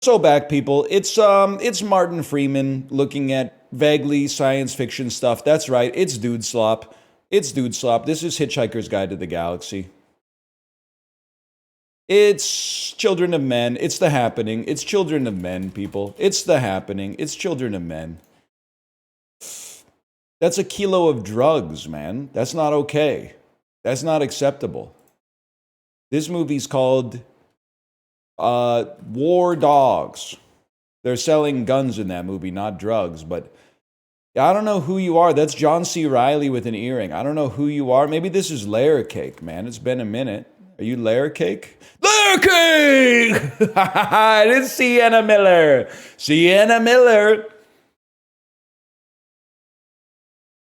So back, people. It's Martin Freeman looking at vaguely science fiction stuff. That's right. It's Dude Slop. It's Dude Slop. This is Hitchhiker's Guide to the Galaxy. It's Children of Men. It's The Happening. It's Children of Men, people. It's The Happening. It's Children of Men. That's a kilo of drugs, man. That's not okay. That's not acceptable. This movie's called War Dogs. They're selling guns in that movie, not drugs. But I don't know who you are. That's John C. Reilly with an earring. I don't know who you are. Maybe this is Layer Cake, man. It's been a minute. Are you Layer Cake? Layer Cake! It's Sienna Miller. Sienna Miller.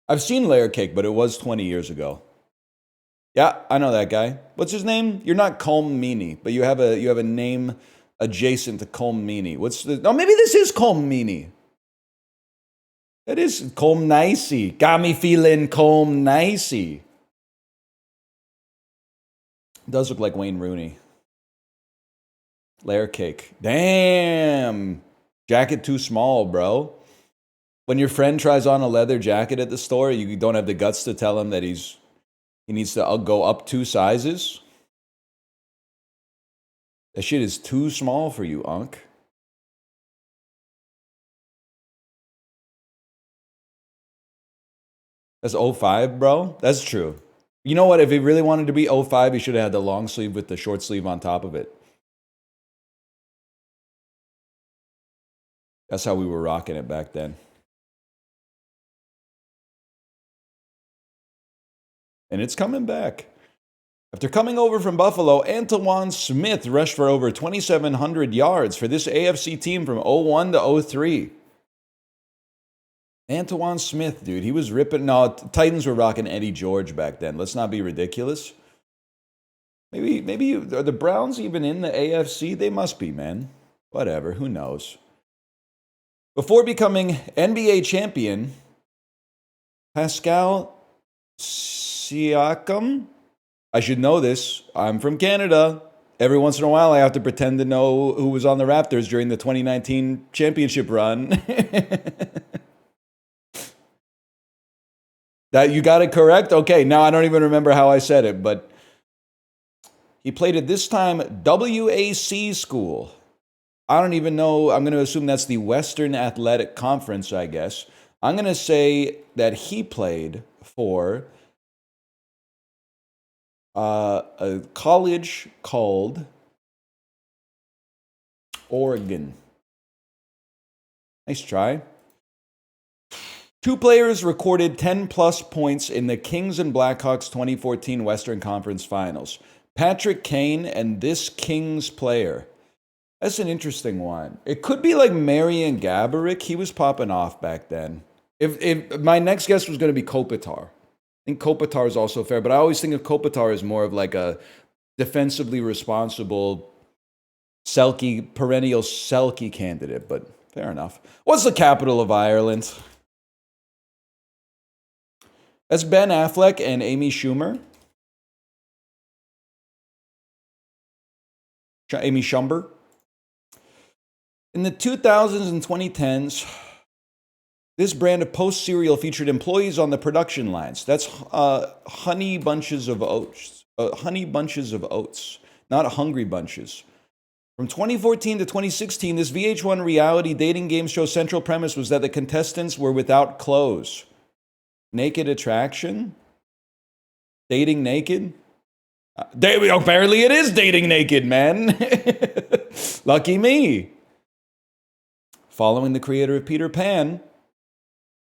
I've seen Layer Cake, but it was 20 years ago. Yeah, I know that guy. What's his name? You're not Colm Meaney, but you have a name adjacent to Colm Meaney. What's the? Oh, maybe this is Colm Meaney. That is Colm Nicey. Got me feeling Colm Nicey. Does look like Wayne Rooney. Layer Cake. Damn. Jacket too small, bro. When your friend tries on a leather jacket at the store, you don't have the guts to tell him that he needs to go up 2 sizes. That shit is too small for you, Unc. That's 05, bro. That's true. You know what? If he really wanted to be 05, he should have had the long sleeve with the short sleeve on top of it. That's how we were rocking it back then. And it's coming back. After coming over from Buffalo, Antoine Smith rushed for over 2,700 yards for this AFC team from 01 to 03. Antoine Smith, dude, he was ripping. No, Titans were rocking Eddie George back then. Let's not be ridiculous. Maybe are the Browns even in the AFC? They must be, man. Whatever, who knows? Before becoming NBA champion, Pascal Siakam. I should know this. I'm from Canada. Every once in a while, I have to pretend to know who was on the Raptors during the 2019 championship run. That you got it correct? Okay, now I don't even remember how I said it, but he played at this time WAC school. I don't even know. I'm going to assume that's the Western Athletic Conference, I guess. I'm going to say that he played for a college called Oregon. Nice try. 2 players recorded 10-plus points in the Kings and Blackhawks 2014 Western Conference Finals. Patrick Kane and this Kings player. That's an interesting one. It could be like Marian Gaborik. He was popping off back then. If my next guess was going to be Kopitar. I think Kopitar is also fair, but I always think of Kopitar as more of like a defensively responsible perennial Selke candidate, but fair enough. What's the capital of Ireland? That's Ben Affleck and Amy Schumer. Amy Schumer. In the 2000s and 2010s, this brand of Post cereal featured employees on the production lines. That's honey bunches of oats. Honey bunches of oats, not hungry bunches. From 2014 to 2016, this VH1 reality dating game show central premise was that the contestants were without clothes. Naked attraction? Dating naked? Apparently it is dating naked, man. Lucky me. Following the creator of Peter Pan,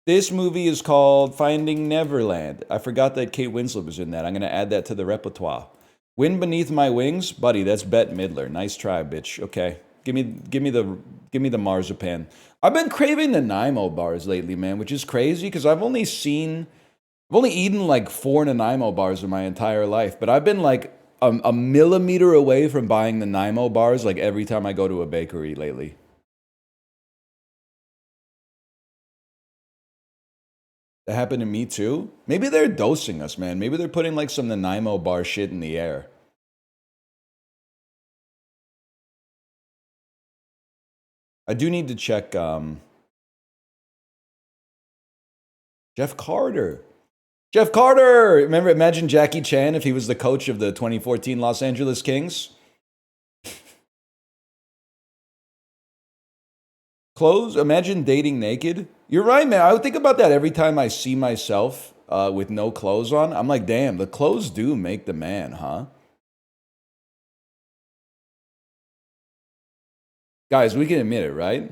this movie is called Finding Neverland. I forgot that Kate Winslet was in that. I'm going to add that to the repertoire. Wind Beneath My Wings? Buddy, that's Bette Midler. Nice try, bitch. Okay. Give me the marzipan. I've been craving the Nanaimo bars lately, man, which is crazy because I've only eaten like 4 Nanaimo bars in my entire life, but I've been like a millimeter away from buying the Nanaimo bars like every time I go to a bakery lately. That happened to me too. Maybe they're dosing us, man. Maybe they're putting like some Nanaimo bar shit in the air. I do need to check Jeff Carter. Jeff Carter! Remember, imagine Jackie Chan if he was the coach of the 2014 Los Angeles Kings. Clothes? Imagine dating naked. You're right, man. I would think about that every time I see myself with no clothes on. I'm like, damn, the clothes do make the man, huh? Guys, we can admit it, right?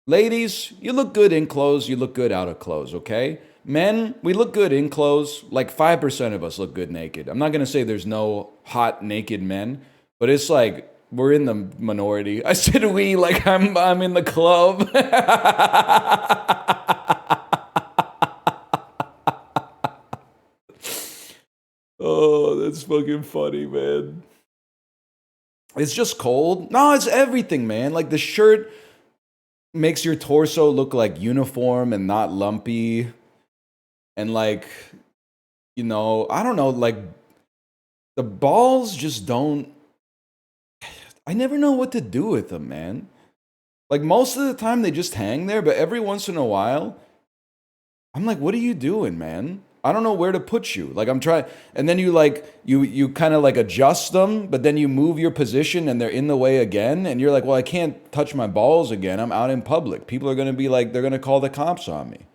Ladies, you look good in clothes, you look good out of clothes, okay? Men, we look good in clothes. Like 5% of us look good naked. I'm not gonna say there's no hot naked men, but it's like we're in the minority. I said we like I'm in the club. Oh, that's fucking funny, man. It's just cold. No, it's everything, man. Like the shirt makes your torso look like uniform and not lumpy. And like, I don't know, like the balls just don't. I never know what to do with them, man. Like most of the time they just hang there, but every once in a while, I'm like, what are you doing, man? I don't know where to put you. Like I'm trying, and then you kind of like adjust them, but then you move your position and they're in the way again, and you're like, well, I can't touch my balls again. I'm out in public. People are gonna be like, they're gonna call the cops on me.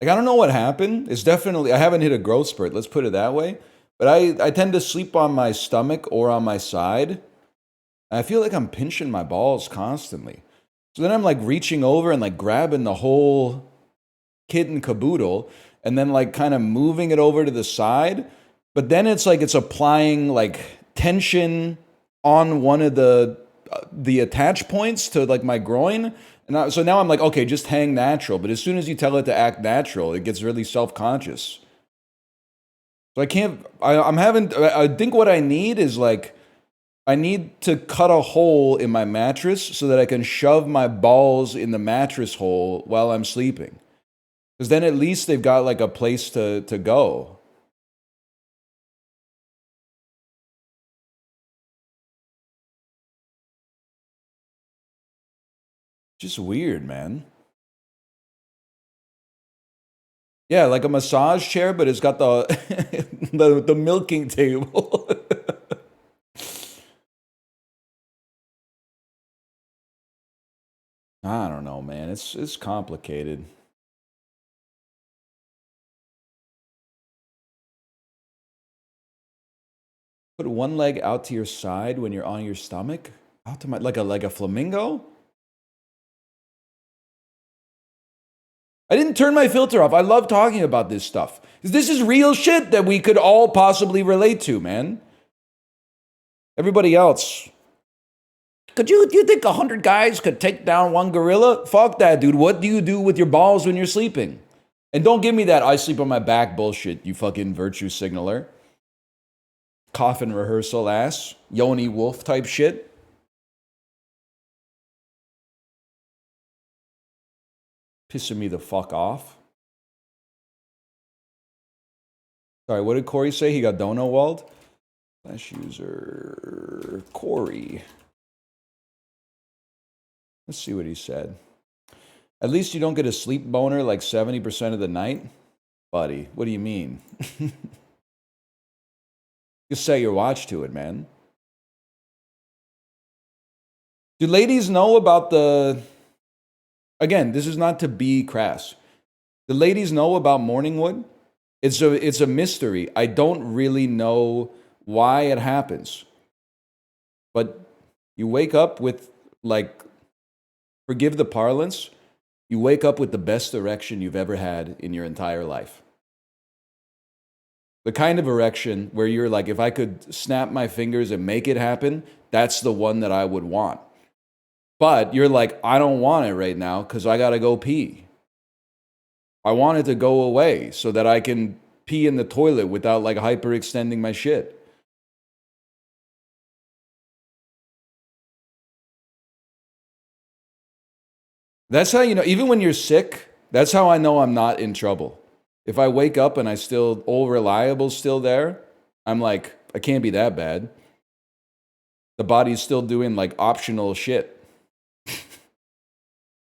Like I don't know what happened. It's definitely I haven't hit a growth spurt. Let's put it that way. But I tend to sleep on my stomach or on my side. I feel like I'm pinching my balls constantly. So then I'm like reaching over and like grabbing the whole kit and caboodle and then like kind of moving it over to the side. But then it's like it's applying like tension on one of the attach points to like my groin. So now I'm like, okay, just hang natural. But as soon as you tell it to act natural, it gets really self-conscious. So I can't, I think what I need is like, I need to cut a hole in my mattress so that I can shove my balls in the mattress hole while I'm sleeping. Because then at least they've got like a place to go. Just weird, man. Yeah, like a massage chair, but it's got the the milking table. I don't know, man. It's complicated. Put one leg out to your side when you're on your stomach. Out to my like a flamingo. I didn't turn my filter off. I love talking about this stuff. This is real shit that we could all possibly relate to, man. Everybody else. Do you think 100 guys could take down one gorilla? Fuck that, dude. What do you do with your balls when you're sleeping? And don't give me that I sleep on my back bullshit, you fucking virtue signaler. Coffin rehearsal ass. Yoni Wolf type shit. Pissing me the fuck off. Sorry, what did Corey say? He got dono walled? Flash user Corey. Let's see what he said. At least you don't get a sleep boner like 70% of the night? Buddy, what do you mean? Just set your watch to it, man. Do ladies know about the... Again, this is not to be crass. The ladies know about morning wood? It's a mystery. I don't really know why it happens. But you wake up with, like, forgive the parlance, you wake up with the best erection you've ever had in your entire life. The kind of erection where you're like, if I could snap my fingers and make it happen, that's the one that I would want. But you're like, I don't want it right now because I got to go pee. I want it to go away so that I can pee in the toilet without like hyperextending my shit. That's how you know, even when you're sick, that's how I know I'm not in trouble. If I wake up and old reliable's still there, I'm like, I can't be that bad. The body's still doing like optional shit.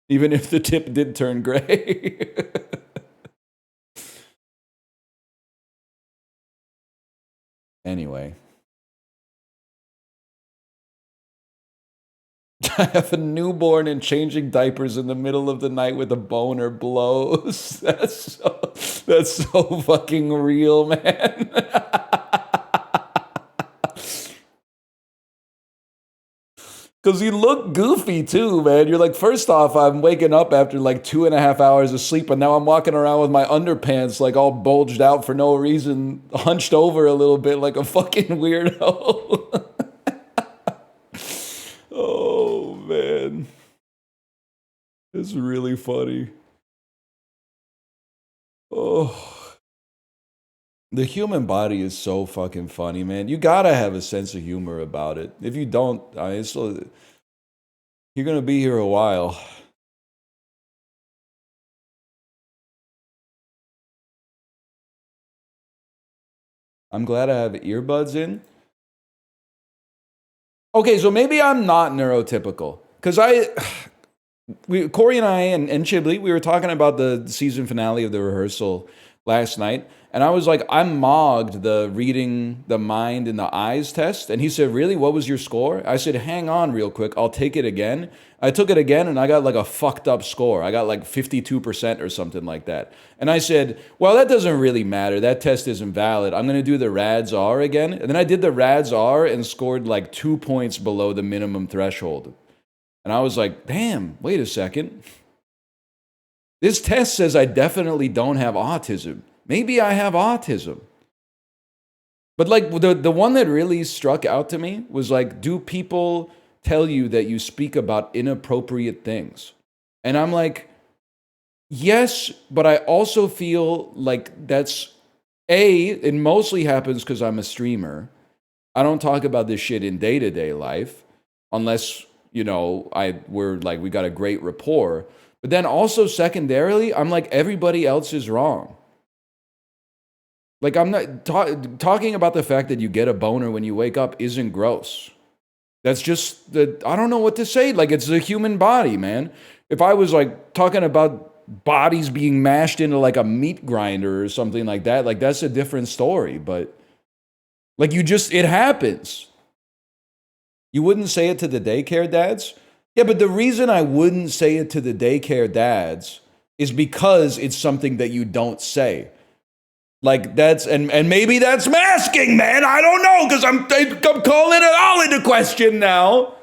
Even if the tip did turn gray. Anyway. I have a newborn and changing diapers in the middle of the night with a boner blows. That's so fucking real, man. Because you look goofy too, man. You're like, first off, I'm waking up after like 2.5 hours of sleep, and now I'm walking around with my underpants like all bulged out for no reason, hunched over a little bit like a fucking weirdo. Oh, man. It's really funny. Oh. The human body is so fucking funny, man. You gotta have a sense of humor about it. If you don't, you're gonna be here a while. I'm glad I have earbuds in. Okay, so maybe I'm not neurotypical. Because Corey and I and Chiblee, we were talking about the season finale of the rehearsal last night. And I was like, I mogged the reading the mind and the eyes test. And he said, really? What was your score? I said, hang on real quick. I'll take it again. I took it again and I got like a fucked up score. I got like 52% or something like that. And I said, well, that doesn't really matter. That test isn't valid. I'm going to do the RADS R again. And then I did the RADS R and scored like 2 points below the minimum threshold. And I was like, damn, wait a second. This test says I definitely don't have autism. Maybe I have autism. But like the one that really struck out to me was like, do people tell you that you speak about inappropriate things? And I'm like, yes, but I also feel like it mostly happens because I'm a streamer. I don't talk about this shit in day-to-day life unless, we got a great rapport. But then also secondarily, I'm like, everybody else is wrong. Like, I'm not talking about the fact that you get a boner when you wake up isn't gross. That's just I don't know what to say. Like, it's the human body, man. If I was like talking about bodies being mashed into like a meat grinder or something like that, like that's a different story. But like it happens. You wouldn't say it to the daycare dads? Yeah, but the reason I wouldn't say it to the daycare dads is because it's something that you don't say. Like that's and maybe that's masking, man. I don't know because I'm calling it all into question now.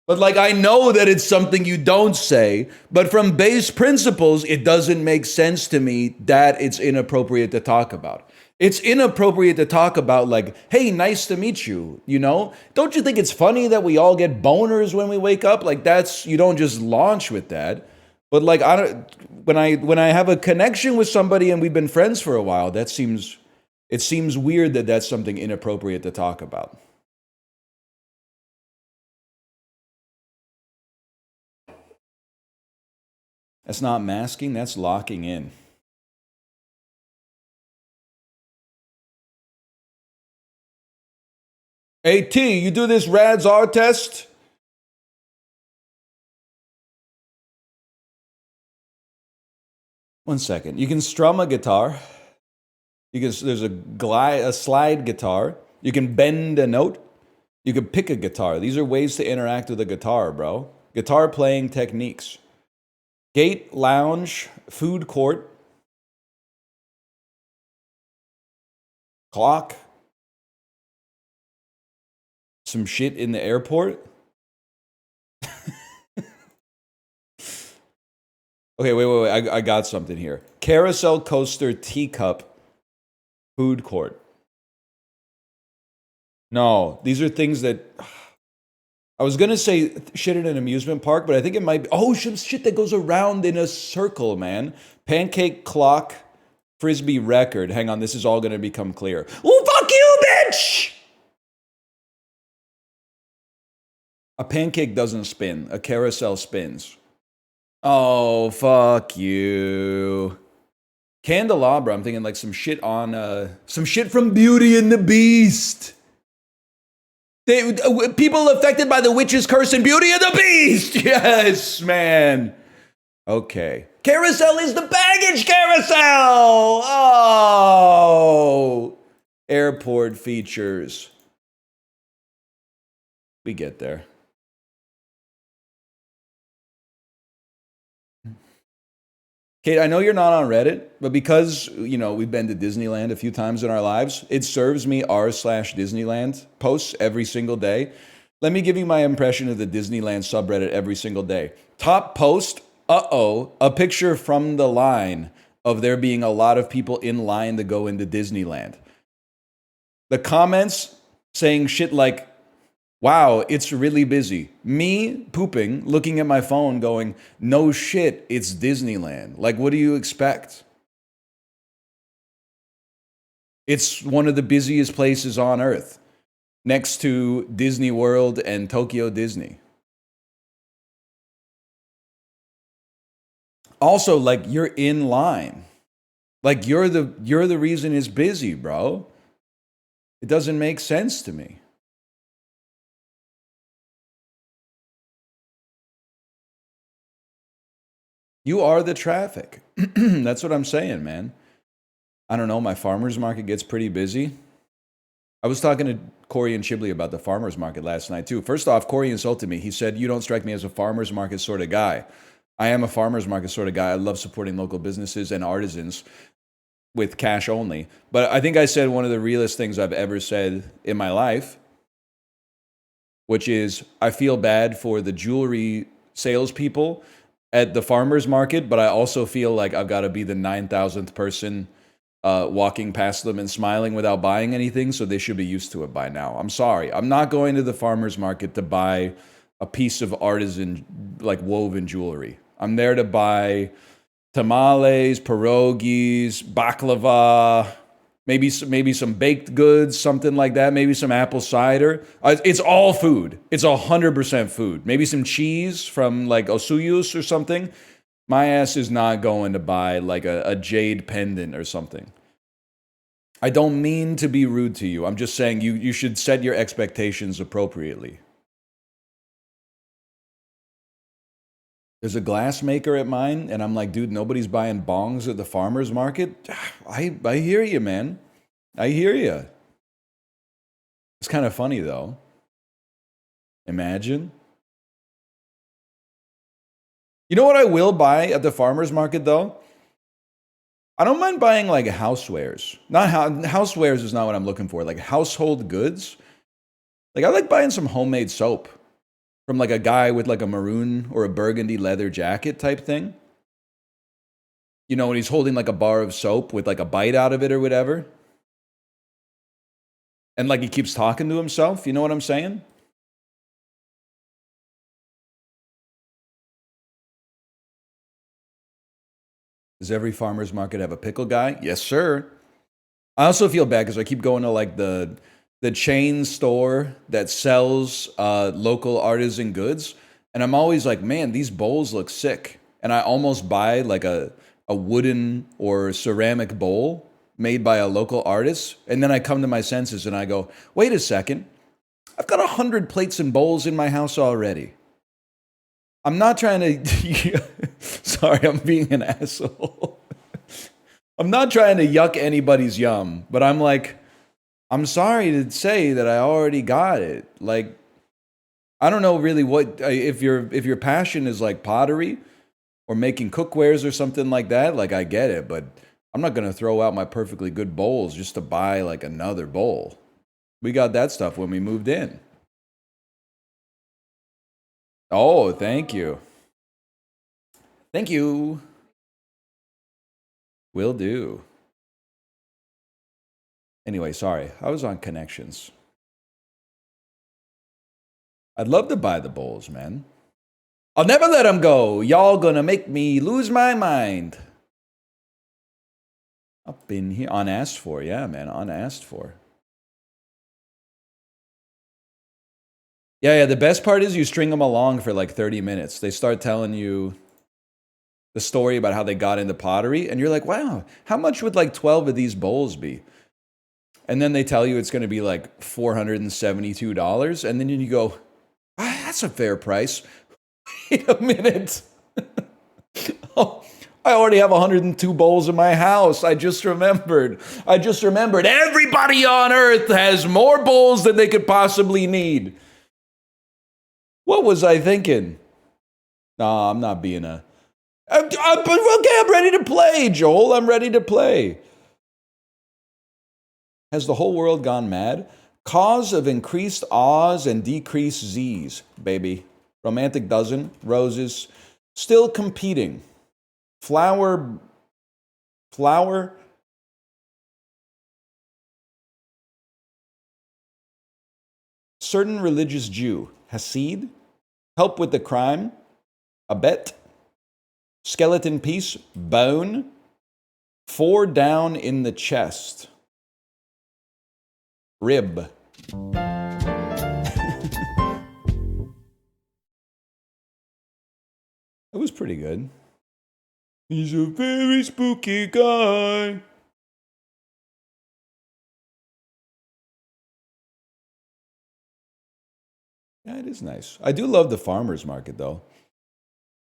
But like I know that it's something you don't say, but from base principles, it doesn't make sense to me that it's inappropriate to talk about. It's inappropriate to talk about like, hey, nice to meet you, Don't you think it's funny that we all get boners when we wake up? Like you don't just launch with that. But like when I have a connection with somebody and we've been friends for a while, it seems weird that that's something inappropriate to talk about. That's not masking, that's locking in. Hey T, you do this RADS R test? One second. You can strum a guitar. There's a slide guitar. You can bend a note. You can pick a guitar. These are ways to interact with a guitar, bro. Guitar playing techniques. Gate, lounge, food court, clock, some shit in the airport. Okay, wait. I got something here. Carousel coaster, teacup, food court. No, these are things that I was gonna say shit in an amusement park, but I think it might be shit that goes around in a circle, man. Pancake clock, frisbee record. Hang on, this is all gonna become clear. Oh, fuck you, bitch! A pancake doesn't spin. A carousel spins. Oh, fuck you. Candelabra, I'm thinking like some shit on, some shit from Beauty and the Beast. People affected by the witch's curse in Beauty and the Beast. Yes, man. Okay. Carousel is the baggage carousel. Oh. Airport features. We get there. Kate, I know you're not on Reddit, but because, we've been to Disneyland a few times in our lives, it serves me r/Disneyland posts every single day. Let me give you my impression of the Disneyland subreddit every single day. Top post, a picture from the line of there being a lot of people in line to go into Disneyland. The comments saying shit like, wow, it's really busy. Me pooping, looking at my phone going, no shit, it's Disneyland. Like, what do you expect? It's one of the busiest places on earth, next to Disney World and Tokyo Disney. Also, like, you're in line. Like, you're the reason it's busy, bro. It doesn't make sense to me. You are the traffic. That's what I'm saying, man. I don't know. My farmer's market gets pretty busy. I was talking to Corey and Chibley about the farmer's market last night, too. First off, Corey insulted me. He said, you don't strike me as a farmer's market sort of guy. I am a farmer's market sort of guy. I love supporting local businesses and artisans with cash only. But I think I said one of the realest things I've ever said in my life, which is I feel bad for the jewelry salespeople at the farmer's market, but I also feel like I've got to be the 9,000th person walking past them and smiling without buying anything, so they should be used to it by now. I'm sorry. I'm not going to the farmer's market to buy a piece of artisan, like, woven jewelry. I'm there to buy tamales, pierogies, baklava, maybe some baked goods, something like that, maybe some apple cider. It's all food. It's 100% food. Maybe some cheese from, like, Osuyus or something. My ass is not going to buy, like, a jade pendant or something. I don't mean to be rude to you. I'm just saying you should set your expectations appropriately. There's a glass maker at mine, and I'm like, dude, nobody's buying bongs at the farmer's market. I hear you, man. I hear you. It's kind of funny, though. Imagine. You know what I will buy at the farmer's market, though? I don't mind buying, like, housewares. Housewares is not what I'm looking for. Like, household goods. Like, I like buying some homemade soap from, like, a guy with, like, a maroon or a burgundy leather jacket type thing. You know, when he's holding, like, a bar of soap with, like, a bite out of it or whatever. And, like, he keeps talking to himself. You know what I'm saying? Does every farmer's market have a pickle guy? Yes, sir. I also feel bad because I keep going to, like, the chain store that sells local artisan goods, and I'm always like, man, these bowls look sick. And I almost buy, like, a wooden or ceramic bowl made by a local artist, and then I come to my senses and I go, wait a second, I've got 100 plates and bowls in my house already. I'm not trying to. Sorry, I'm being an asshole. I'm not trying to yuck anybody's yum, but I'm like, I'm sorry to say that I already got it. Like, I don't know really what if your passion is like pottery or making cookwares or something like that. Like, I get it, but I'm not gonna throw out my perfectly good bowls just to buy, like, another bowl. We got that stuff when we moved in. Oh, thank you. Thank you. Will do. Anyway, sorry. I was on connections. I'd love to buy the bowls, man. I'll never let them go. Y'all gonna make me lose my mind. Up in here. Unasked for. Yeah, man. Unasked for. Yeah. The best part is you string them along for like 30 minutes. They start telling you the story about how they got into pottery, and you're like, wow, how much would like 12 of these bowls be? And then they tell you it's going to be like $472, and then you go, ah, that's a fair price. Wait a minute. Oh, I already have 102 bowls in my house. I just remembered. Everybody on earth has more bowls than they could possibly need. What was I thinking? No, I'm not being a... Okay, I'm ready to play, Joel. I'm ready to play. Has the whole world gone mad? Cause of increased A's and decreased Z's, baby. Romantic dozen, roses, still competing. Flower. Certain religious Jew. Hasid. Help with the crime. A bet. Skeleton piece. Bone. 4 down in the chest. Rib. It was pretty good. He's a very spooky guy. Yeah, it is nice. I do love the farmer's market, though.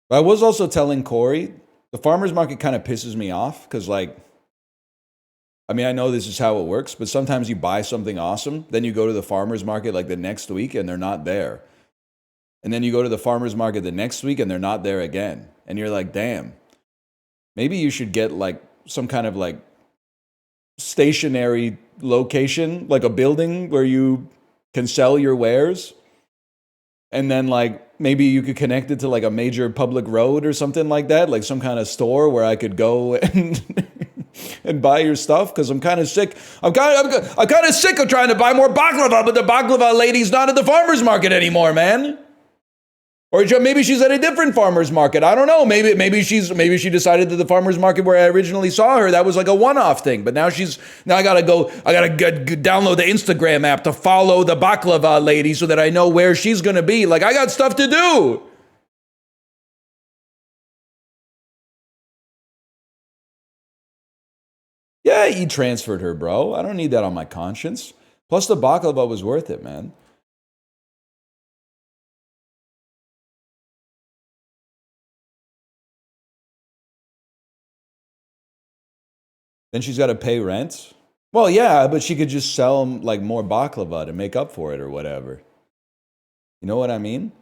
But I was also telling Corey, the farmer's market kind of pisses me off because, like, I mean, I know this is how it works, but sometimes you buy something awesome, then you go to the farmer's market like the next week and they're not there. And then you go to the farmer's market the next week and they're not there again. And you're like, damn, maybe you should get like some kind of like stationary location, like a building where you can sell your wares. And then like maybe you could connect it to like a major public road or something like that, like some kind of store where I could go and and buy your stuff, because I'm kind of sick. I'm kind of sick of trying to buy more baklava, but the baklava lady's not at the farmer's market anymore, man. Or maybe she's at a different farmer's market. I don't know. Maybe she decided that the farmer's market where I originally saw her, that was like a one-off thing. But now I gotta download the Instagram app to follow the baklava lady so that I know where she's gonna be. Like, I got stuff to do. Yeah, he transferred her, bro. I don't need that on my conscience. Plus, the baklava was worth it, man. Then she's got to pay rent. Well, yeah, but she could just sell like more baklava to make up for it or whatever. You know what I mean?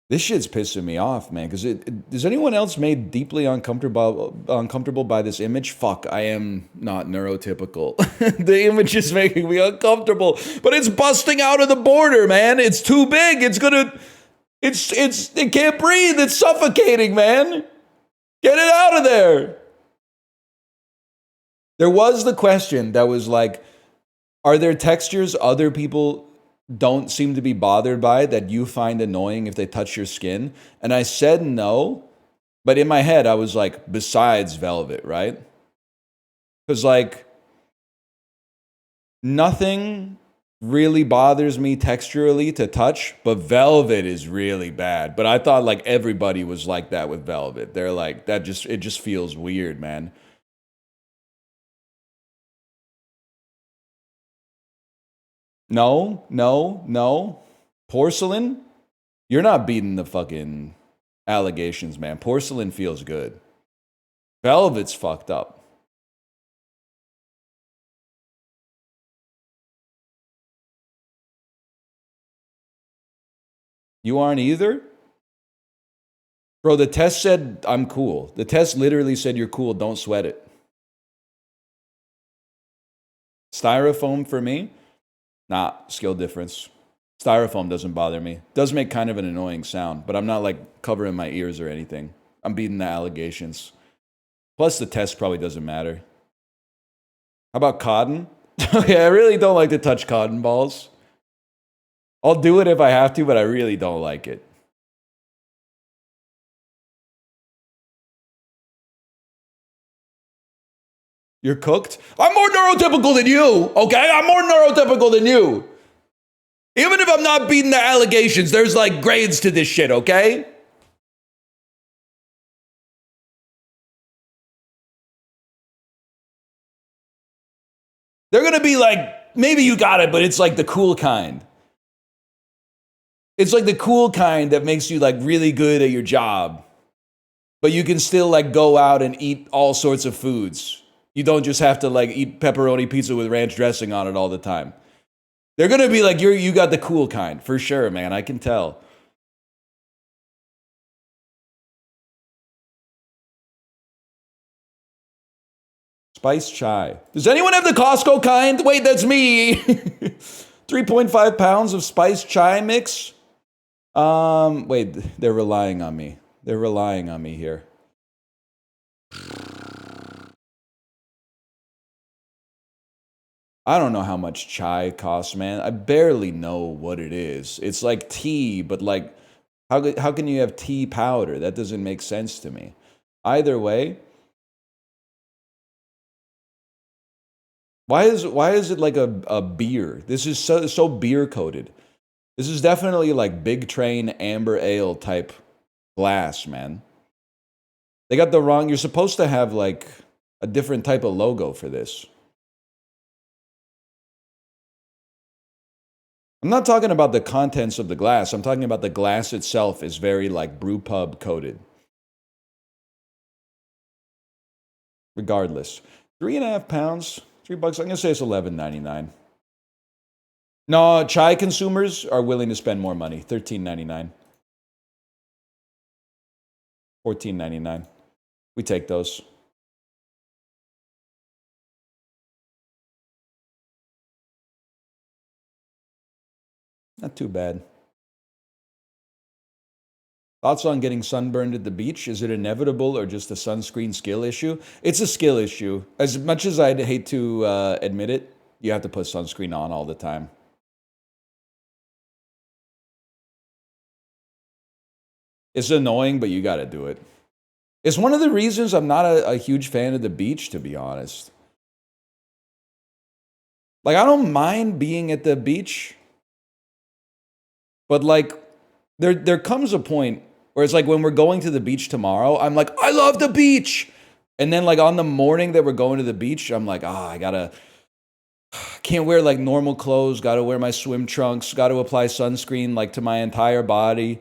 This shit's pissing me off, man. Because is anyone else made deeply uncomfortable by this image? Fuck, I am not neurotypical. The image is making me uncomfortable, but it's busting out of the border, man. It's too big. It can't breathe. It's suffocating, man. Get it out of there. There was the question that was like, are there textures other people don't seem to be bothered by that you find annoying if they touch your skin? And I said no, but in my head I was like, besides velvet, right? Because like, nothing really bothers me texturally to touch, but velvet is really bad. But I thought like everybody was like that with velvet. They're like, it just feels weird, man. No. Porcelain? You're not beating the fucking allegations, man. Porcelain feels good. Velvet's fucked up. You aren't either? Bro, the test said I'm cool. The test literally said you're cool, don't sweat it. Styrofoam for me? Nah, skill difference. Styrofoam doesn't bother me. Does make kind of an annoying sound, but I'm not like covering my ears or anything. I'm beating the allegations. Plus, the test probably doesn't matter. How about cotton? Okay, I really don't like to touch cotton balls. I'll do it if I have to, but I really don't like it. You're cooked? I'm more neurotypical than you, okay? I'm more neurotypical than you. Even if I'm not beating the allegations, there's like grades to this shit, okay? They're going to be like, maybe you got it, but it's like the cool kind. It's like the cool kind that makes you like really good at your job, but you can still like go out and eat all sorts of foods. You don't just have to like eat pepperoni pizza with ranch dressing on it all the time. They're going to be like, you got the cool kind, for sure, man. I can tell. Spice chai. Does anyone have the Costco kind? Wait, that's me. 3.5 pounds of spice chai mix. Wait, they're relying on me. They're relying on me here. I don't know how much chai costs, man. I barely know what it is. It's like tea, but like, how can you have tea powder? That doesn't make sense to me. Either way, why is it like a beer? This is so beer coated. This is definitely like Big Train Amber Ale type glass, man. They got the wrong. You're supposed to have like a different type of logo for this. I'm not talking about the contents of the glass. I'm talking about the glass itself is very like brew pub coated. Regardless, 3.5 pounds, $3. I'm gonna say it's $11.99. No, chai consumers are willing to spend more money. $13.99, $14.99. We take those. Not too bad. Thoughts on getting sunburned at the beach? Is it inevitable or just a sunscreen skill issue? It's a skill issue. As much as I'd hate to admit it, you have to put sunscreen on all the time. It's annoying, but you got to do it. It's one of the reasons I'm not a huge fan of the beach, to be honest. Like, I don't mind being at the beach, but like, there comes a point where it's like when we're going to the beach tomorrow, I'm like, I love the beach. And then like on the morning that we're going to the beach, I'm like, can't wear like normal clothes, gotta wear my swim trunks, gotta apply sunscreen like to my entire body,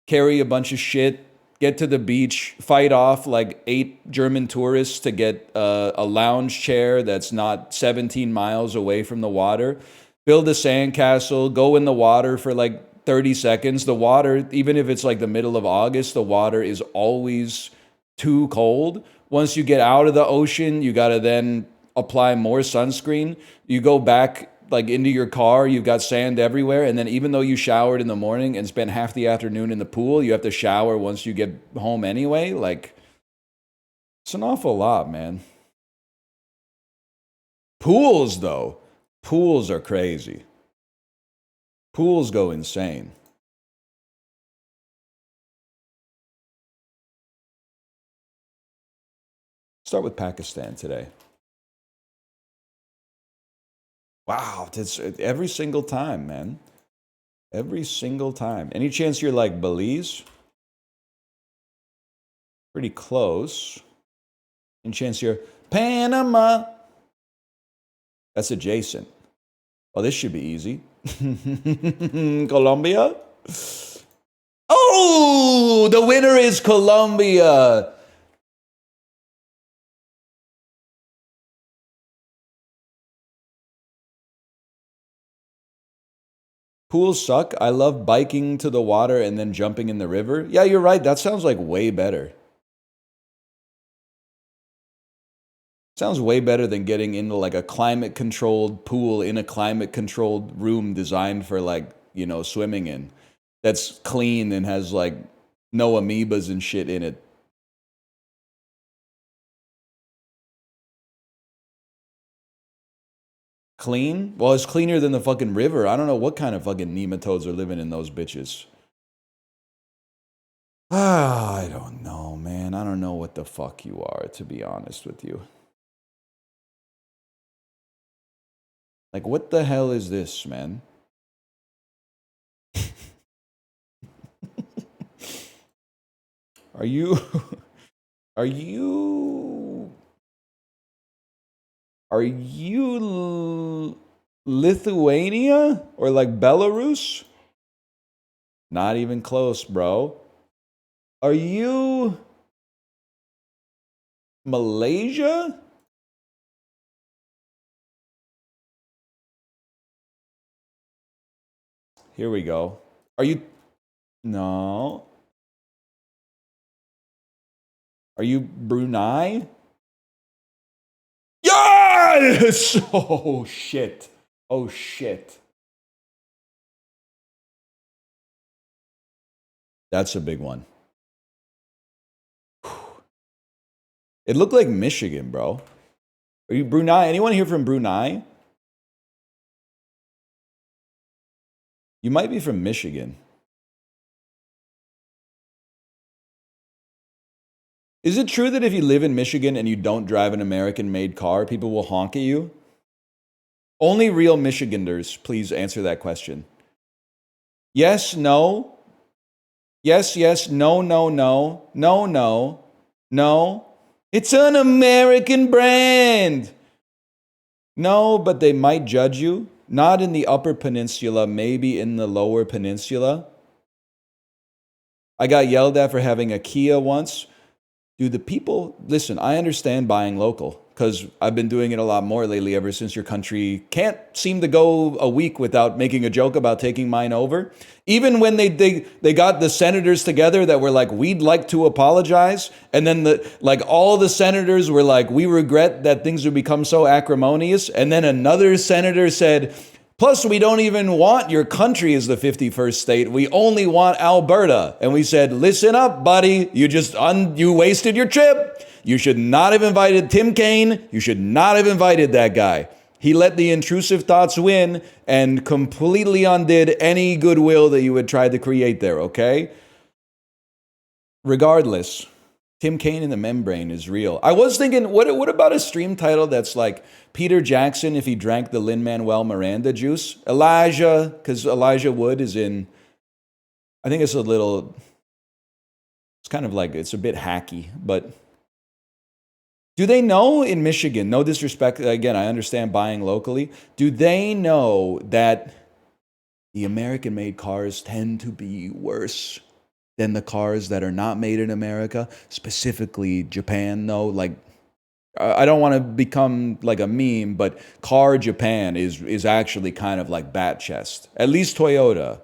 carry a bunch of shit, get to the beach, fight off like 8 German tourists to get a lounge chair that's not 17 miles away from the water, build a sandcastle, go in the water for like 30 seconds. The water, even if it's like the middle of August, the water is always too cold. Once you get out of the ocean, you got to then apply more sunscreen. You go back like into your car, you've got sand everywhere, and then even though you showered in the morning and spent half the afternoon in the pool, you have to shower once you get home anyway. Like, it's an awful lot, man. Pools, though, pools are crazy. Pools go insane. Start with Pakistan today. Wow, it's every single time, man. Every single time. Any chance you're like Belize? Pretty close. Any chance you're Panama? That's adjacent. Oh, this should be easy. Colombia? Oh, the winner is Colombia. Pools suck. I love biking to the water and then jumping in the river. Yeah, you're right. That sounds like way better. Sounds way better than getting into like a climate controlled pool in a climate controlled room designed for like, swimming in. That's clean and has like no amoebas and shit in it. Clean? Well, it's cleaner than the fucking river. I don't know what kind of fucking nematodes are living in those bitches. I don't know, man. I don't know what the fuck you are, to be honest with you. Like, what the hell is this, man? Are you. Are you. Are you Lithuania or like Belarus? Not even close, bro. Are you Malaysia? Here we go. Are you... No. Are you Brunei? Yes! Oh, shit. Oh, shit. That's a big one. It looked like Michigan, bro. Are you Brunei? Anyone here from Brunei? You might be from Michigan. Is it true that if you live in Michigan and you don't drive an American-made car, people will honk at you? Only real Michiganders, please answer that question. Yes, no. Yes, yes, no, no, no. No, no. No. It's an American brand. No, but they might judge you. Not in the Upper Peninsula, maybe in the Lower Peninsula. I got yelled at for having a Kia once. Do the people... Listen, I understand buying local because I've been doing it a lot more lately ever since your country can't seem to go a week without making a joke about taking mine over. Even when they got the senators together that were like, we'd like to apologize. And then all the senators were like, we regret that things would become so acrimonious. And then another senator said, plus, we don't even want your country as the 51st state. We only want Alberta. And we said, listen up, buddy. You wasted your trip. You should not have invited Tim Kaine. You should not have invited that guy. He let the intrusive thoughts win and completely undid any goodwill that you had tried to create there, okay? Regardless, Tim Kaine in the membrane is real. I was thinking, what about a stream title that's like Peter Jackson if he drank the Lin-Manuel Miranda juice? Elijah, because Elijah Wood is in... I think it's kind of like, it's a bit hacky, but... Do they know in Michigan, no disrespect, again, I understand buying locally, do they know that the American-made cars tend to be worse than the cars that are not made in America, specifically Japan, though? Like, I don't want to become like a meme, but Car Japan is actually kind of like bat chest. At least Toyota.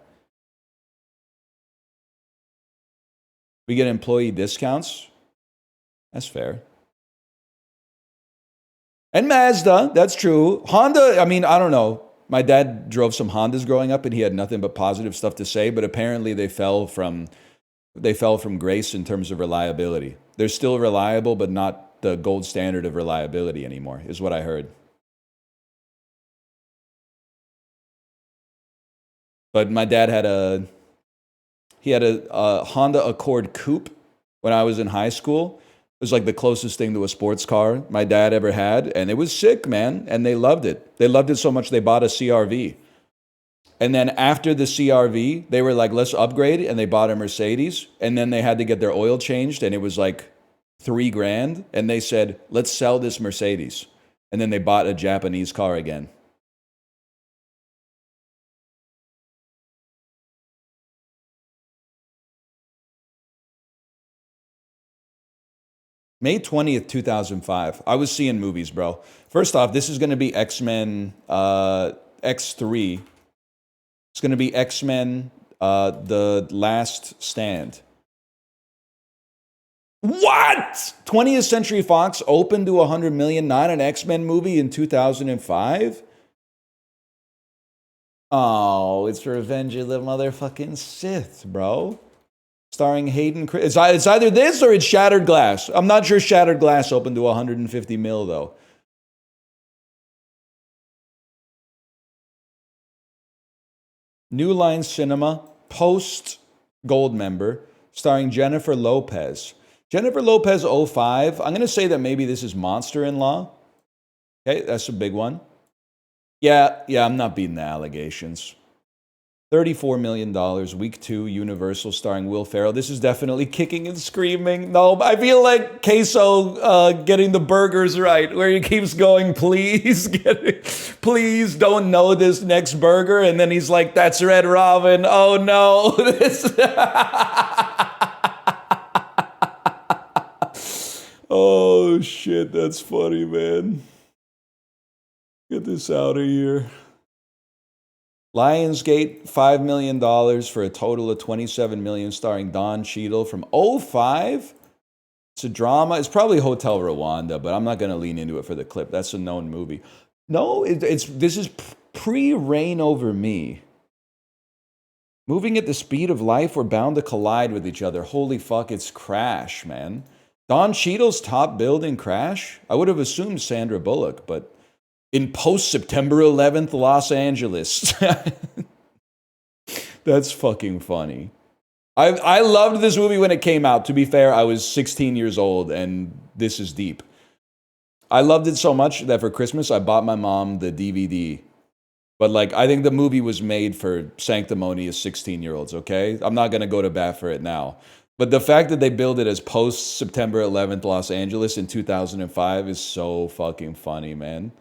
We get employee discounts. That's fair. And Mazda, that's true. Honda, I mean, I don't know. My dad drove some Hondas growing up and he had nothing but positive stuff to say, but apparently they fell from grace in terms of reliability. They're still reliable, but not the gold standard of reliability anymore, is what I heard. But my dad had a Honda Accord Coupe when I was in high school. It was like the closest thing to a sports car my dad ever had, and it was sick, man, and they loved it. They loved it so much they bought a CRV. And then after the CRV, they were like, let's upgrade, and they bought a Mercedes, and then they had to get their oil changed, and it was like $3,000, and they said, let's sell this Mercedes. And then they bought a Japanese car again. May 20th, 2005. I was seeing movies, bro. First off, this is going to be X-Men X3. It's going to be X-Men The Last Stand. What? 20th Century Fox opened to 100 million, not an X-Men movie in 2005? Oh, it's Revenge of the Motherfucking Sith, bro. Starring Hayden It's either this or it's Shattered Glass. I'm not sure Shattered Glass opened to 150 mil, though. New Line Cinema, post Gold member, starring Jennifer Lopez. Jennifer Lopez 05. I'm going to say that maybe this is Monster-in-Law. Okay, that's a big one. Yeah, I'm not beating the allegations. $34 million, week 2, Universal, starring Will Ferrell. This is definitely kicking and screaming. No, I feel like Queso getting the burgers right, where he keeps going, please, please don't know this next burger. And then he's like, that's Red Robin. Oh no. Oh shit, that's funny, man. Get this out of here. Lionsgate, $5 million for a total of $27 million, starring Don Cheadle from '05. It's a drama. It's probably Hotel Rwanda, but I'm not going to lean into it for the clip. That's a known movie. No, this is pre-Reign Over Me. Moving at the speed of life, we're bound to collide with each other. Holy fuck, it's Crash, man. Don Cheadle's top build in Crash? I would have assumed Sandra Bullock, but in post-September 11th Los Angeles. That's fucking funny. I loved this movie when it came out. To be fair, I was 16 years old, and this is deep. I loved it so much that for Christmas, I bought my mom the DVD. But, like, I think the movie was made for sanctimonious 16-year-olds, okay? I'm not going to go to bat for it now. But the fact that they build it as post-September 11th Los Angeles in 2005 is so fucking funny, man.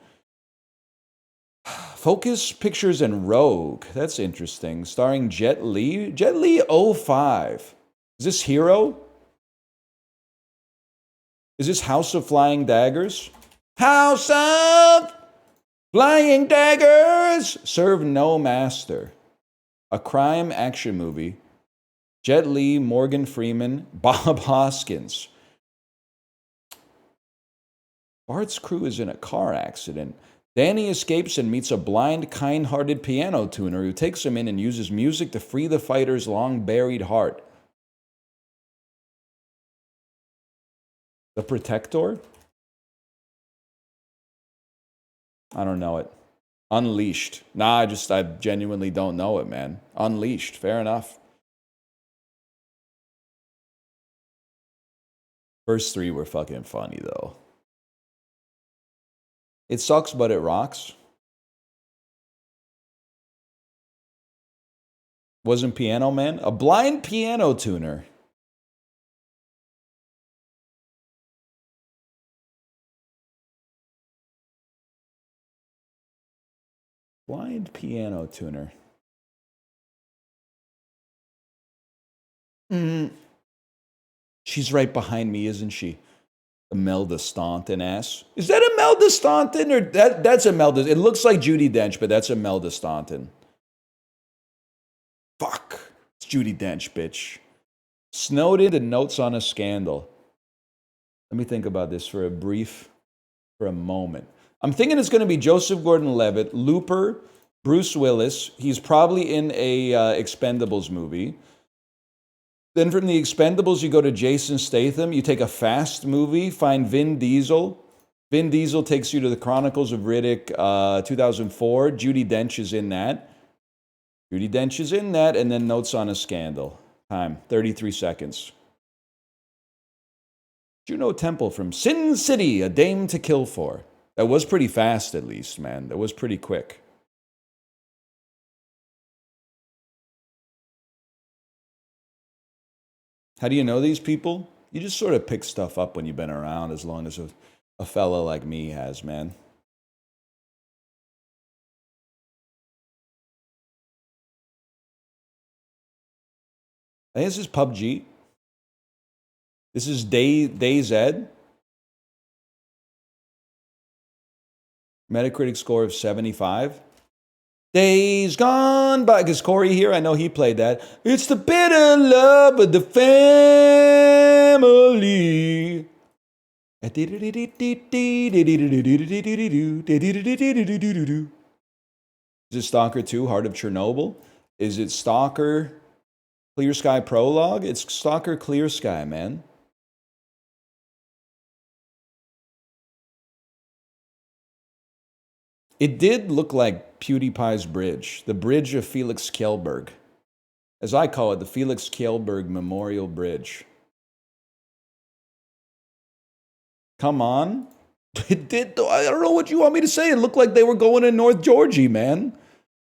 Focus Pictures and Rogue. That's interesting. Starring Jet Li. Jet Li 05. Is this Hero? Is this House of Flying Daggers? House of Flying Daggers! Serve no master. A crime action movie. Jet Li, Morgan Freeman, Bob Hoskins. Bart's crew is in a car accident. Danny escapes and meets a blind, kind-hearted piano tuner who takes him in and uses music to free the fighter's long-buried heart. The Protector? I don't know it. Unleashed. Nah, I genuinely don't know it, man. Unleashed. Fair enough. First 3 were fucking funny, though. It sucks, but it rocks. Wasn't Piano Man? A blind piano tuner. Blind piano tuner. She's right behind me, isn't she? Imelda Staunton ass. Is that Imelda Staunton or that's Imelda? It looks like Judi Dench, but that's Imelda Staunton. Fuck. It's Judi Dench, bitch. Snowden and Notes on a Scandal. Let me think about this for a moment. I'm thinking it's going to be Joseph Gordon-Levitt, Looper, Bruce Willis. He's probably in a Expendables movie. Then from the Expendables, you go to Jason Statham. You take a Fast movie, find Vin Diesel. Vin Diesel takes you to the Chronicles of Riddick, 2004. Judi Dench is in that. Judi Dench is in that, and then Notes on a Scandal. Time, 33 seconds. Juno Temple from Sin City, A Dame to Kill For. That was pretty fast, at least, man. That was pretty quick. How do you know these people? You just sort of pick stuff up when you've been around, as long as a fella like me has, man. I think this is PUBG. This is DayZ. Metacritic score of 75. Days Gone By. Because Corey here, I know he played that. It's the bitter love of the family. Is it Stalker 2, Heart of Chernobyl? Is it Stalker Clear Sky Prologue? It's Stalker Clear Sky, man. It did look like PewDiePie's bridge, the bridge of Felix Kjellberg. As I call it, the Felix Kjellberg Memorial Bridge. Come on. It did, though. I don't know what you want me to say. It looked like they were going to North Georgia, man.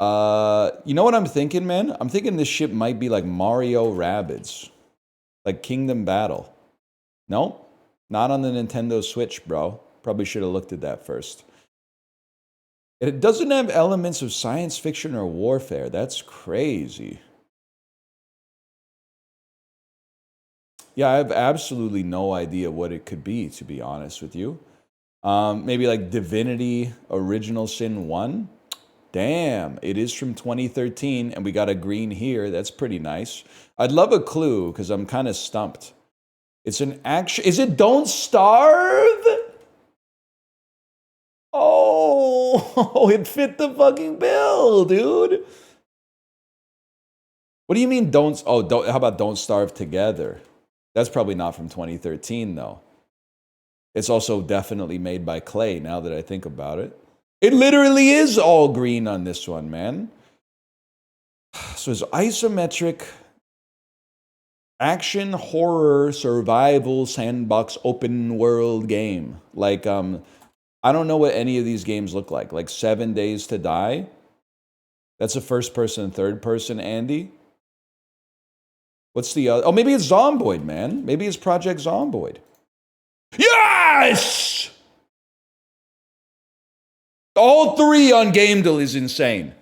You know what I'm thinking, man? I'm thinking this shit might be like Mario Rabbids. Like Kingdom Battle. No? Not on the Nintendo Switch, bro. Probably should have looked at that first. It doesn't have elements of science fiction or warfare. That's crazy. Yeah, I have absolutely no idea what it could be, to be honest with you. Maybe like Divinity Original Sin 1? Damn, it is from 2013, and we got a green here. That's pretty nice. I'd love a clue, because I'm kind of stumped. It's an action. Is it Don't Starve? Oh, it fit the fucking bill, dude. What do you mean don't, oh, don't, how about Don't Starve Together? That's probably not from 2013, though. It's also definitely made by Clay, now that I think about it. It literally is all green on this one, man. So it's isometric action horror survival sandbox open world game. Like, I don't know what any of these games look like. Like 7 Days to Die. That's a first person, third person, Andy. What's the other? Oh, maybe it's Zomboid, man. Maybe it's Project Zomboid. Yes! All three on Rankedle is insane.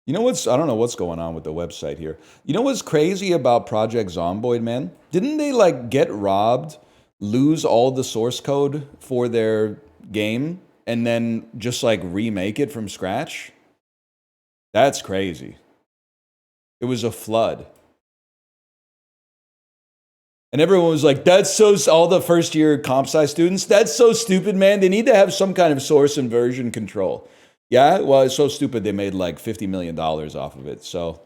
You know what's, I don't know what's going on with the website here. You know what's crazy about Project Zomboid, man? Didn't they like get robbed, lose all the source code for their game, and then just like remake it from scratch? That's crazy. It was a flood. And everyone was like, that's so, all the first year comp sci students, that's so stupid, man. They need to have some kind of source and version control. Yeah, well, it's so stupid they made like $50 million off of it, so.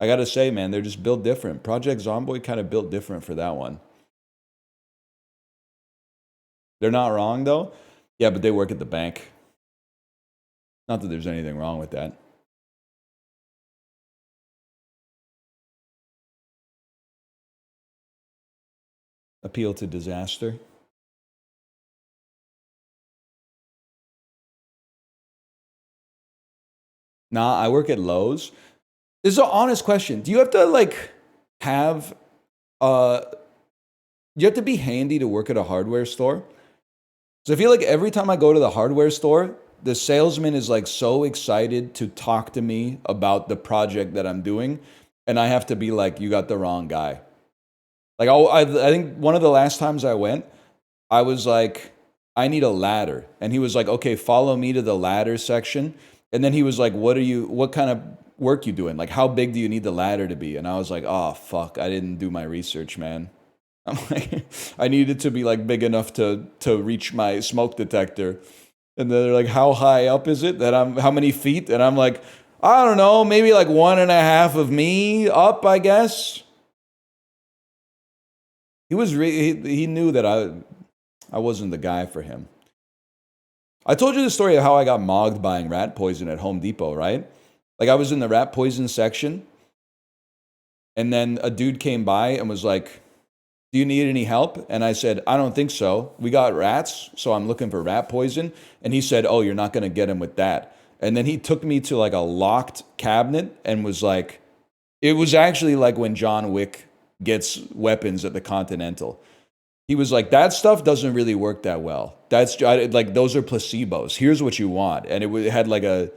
I gotta say, man, they're just built different. Project Zomboid kind of built different for that one. They're not wrong, though. Yeah, but they work at the bank. Not that there's anything wrong with that. Appeal to disaster. Nah, I work at Lowe's. This is an honest question. Do you have to like have you have to be handy to work at a hardware store? So I feel like every time I go to the hardware store, the salesman is like so excited to talk to me about the project that I'm doing, and I have to be like, you got the wrong guy. Like I think one of the last times I went, I was like, I need a ladder. And he was like, okay, follow me to the ladder section. And then he was like, what kind of work you doing? Like, how big do you need the ladder to be? And I was like, oh, fuck, I didn't do my research, man. I'm like, I needed to be like big enough to reach my smoke detector. And they're like, how high up is it? How many feet? And I'm like, I don't know, maybe like 1.5 of me up, I guess. He knew that I wasn't the guy for him. I told you the story of how I got mogged buying rat poison at Home Depot, right? Like I was in the rat poison section, and then a dude came by and was like, do you need any help? And I said, I don't think so. We got rats, so I'm looking for rat poison. And he said, oh, you're not going to get him with that. And then he took me to like a locked cabinet and was like, it was actually like when John Wick gets weapons at the Continental. He was like, that stuff doesn't really work that well. That's like, those are placebos. Here's what you want. And it had like a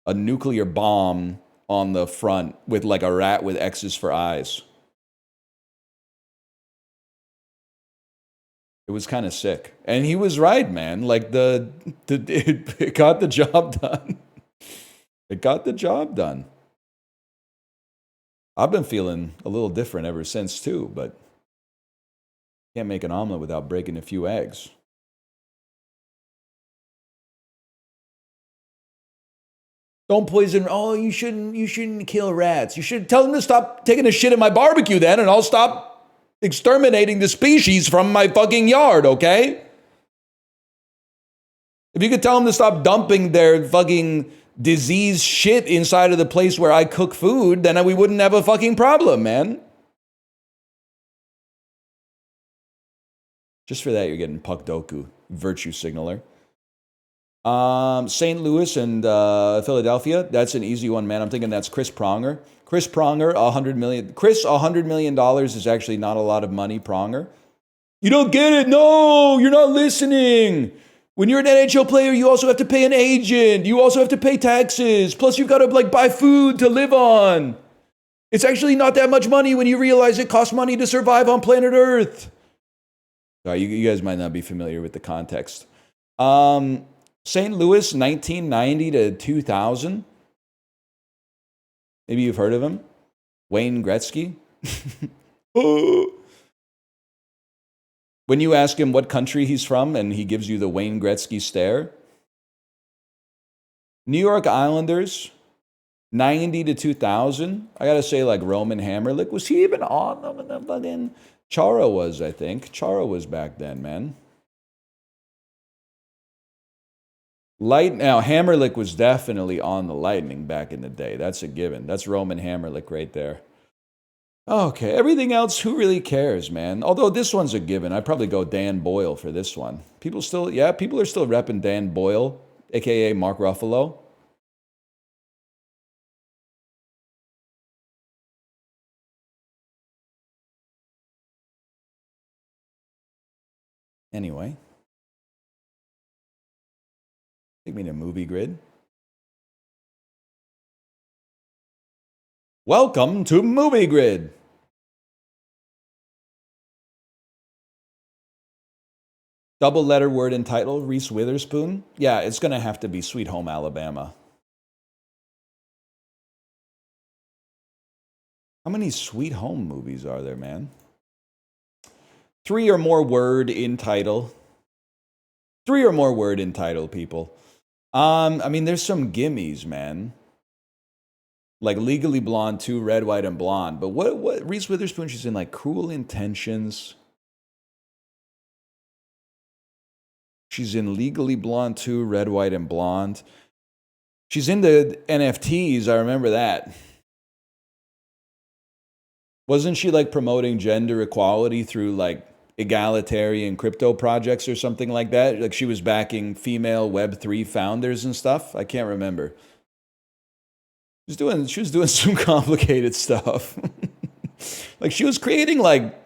nuclear bomb on the front with like a rat with X's for eyes. It was kind of sick. And he was right, man. Like it got the job done. It got the job done. I've been feeling a little different ever since too, but can't make an omelet without breaking a few eggs. Don't poison. Oh, you shouldn't kill rats. You should tell them to stop taking a shit in my barbecue then, and I'll stop exterminating the species from my fucking yard, okay? If you could tell them to stop dumping their fucking disease shit inside of the place where I cook food, then we wouldn't have a fucking problem, man. Just for that, you're getting Puck Doku, virtue signaler. St. Louis and Philadelphia. That's an easy one, man. I'm thinking that's Chris Pronger. Chris Pronger, $100 million. Chris, $100 million is actually not a lot of money, Pronger. You don't get it. No, you're not listening. When you're an NHL player, you also have to pay an agent. You also have to pay taxes. Plus, you've got to like buy food to live on. It's actually not that much money when you realize it costs money to survive on planet Earth. Sorry, you guys might not be familiar with the context. St. Louis, 1990 to 2000. Maybe you've heard of him. Wayne Gretzky. When you ask him what country he's from and he gives you the Wayne Gretzky stare. New York Islanders, 90 to 2000. I got to say, like Roman Hammerlick. Was he even on them? Chara was, I think. Chara was back then, man. Now, Hammerlick was definitely on the Lightning back in the day. That's a given. That's Roman Hammerlick right there. Okay, everything else, who really cares, man? Although this one's a given. I'd probably go Dan Boyle for this one. People are still repping Dan Boyle, a.k.a. Mark Ruffalo. Anyway. Take me to Movie Grid. Welcome to Movie Grid. Double letter word and title, Reese Witherspoon. Yeah, it's going to have to be Sweet Home Alabama. How many Sweet Home movies are there, man? 3 or more word in title. 3 or more word in title, people. I mean, there's some gimmies, man. Like Legally Blonde 2, Red, White, and Blonde. But what Reese Witherspoon, she's in like Cruel Intentions. She's in Legally Blonde 2, Red, White, and Blonde. She's in the NFTs, I remember that. Wasn't she like promoting gender equality through like egalitarian crypto projects or something like that? Like she was backing female Web3 founders and stuff? I can't remember. She was doing some complicated stuff. Like she was creating like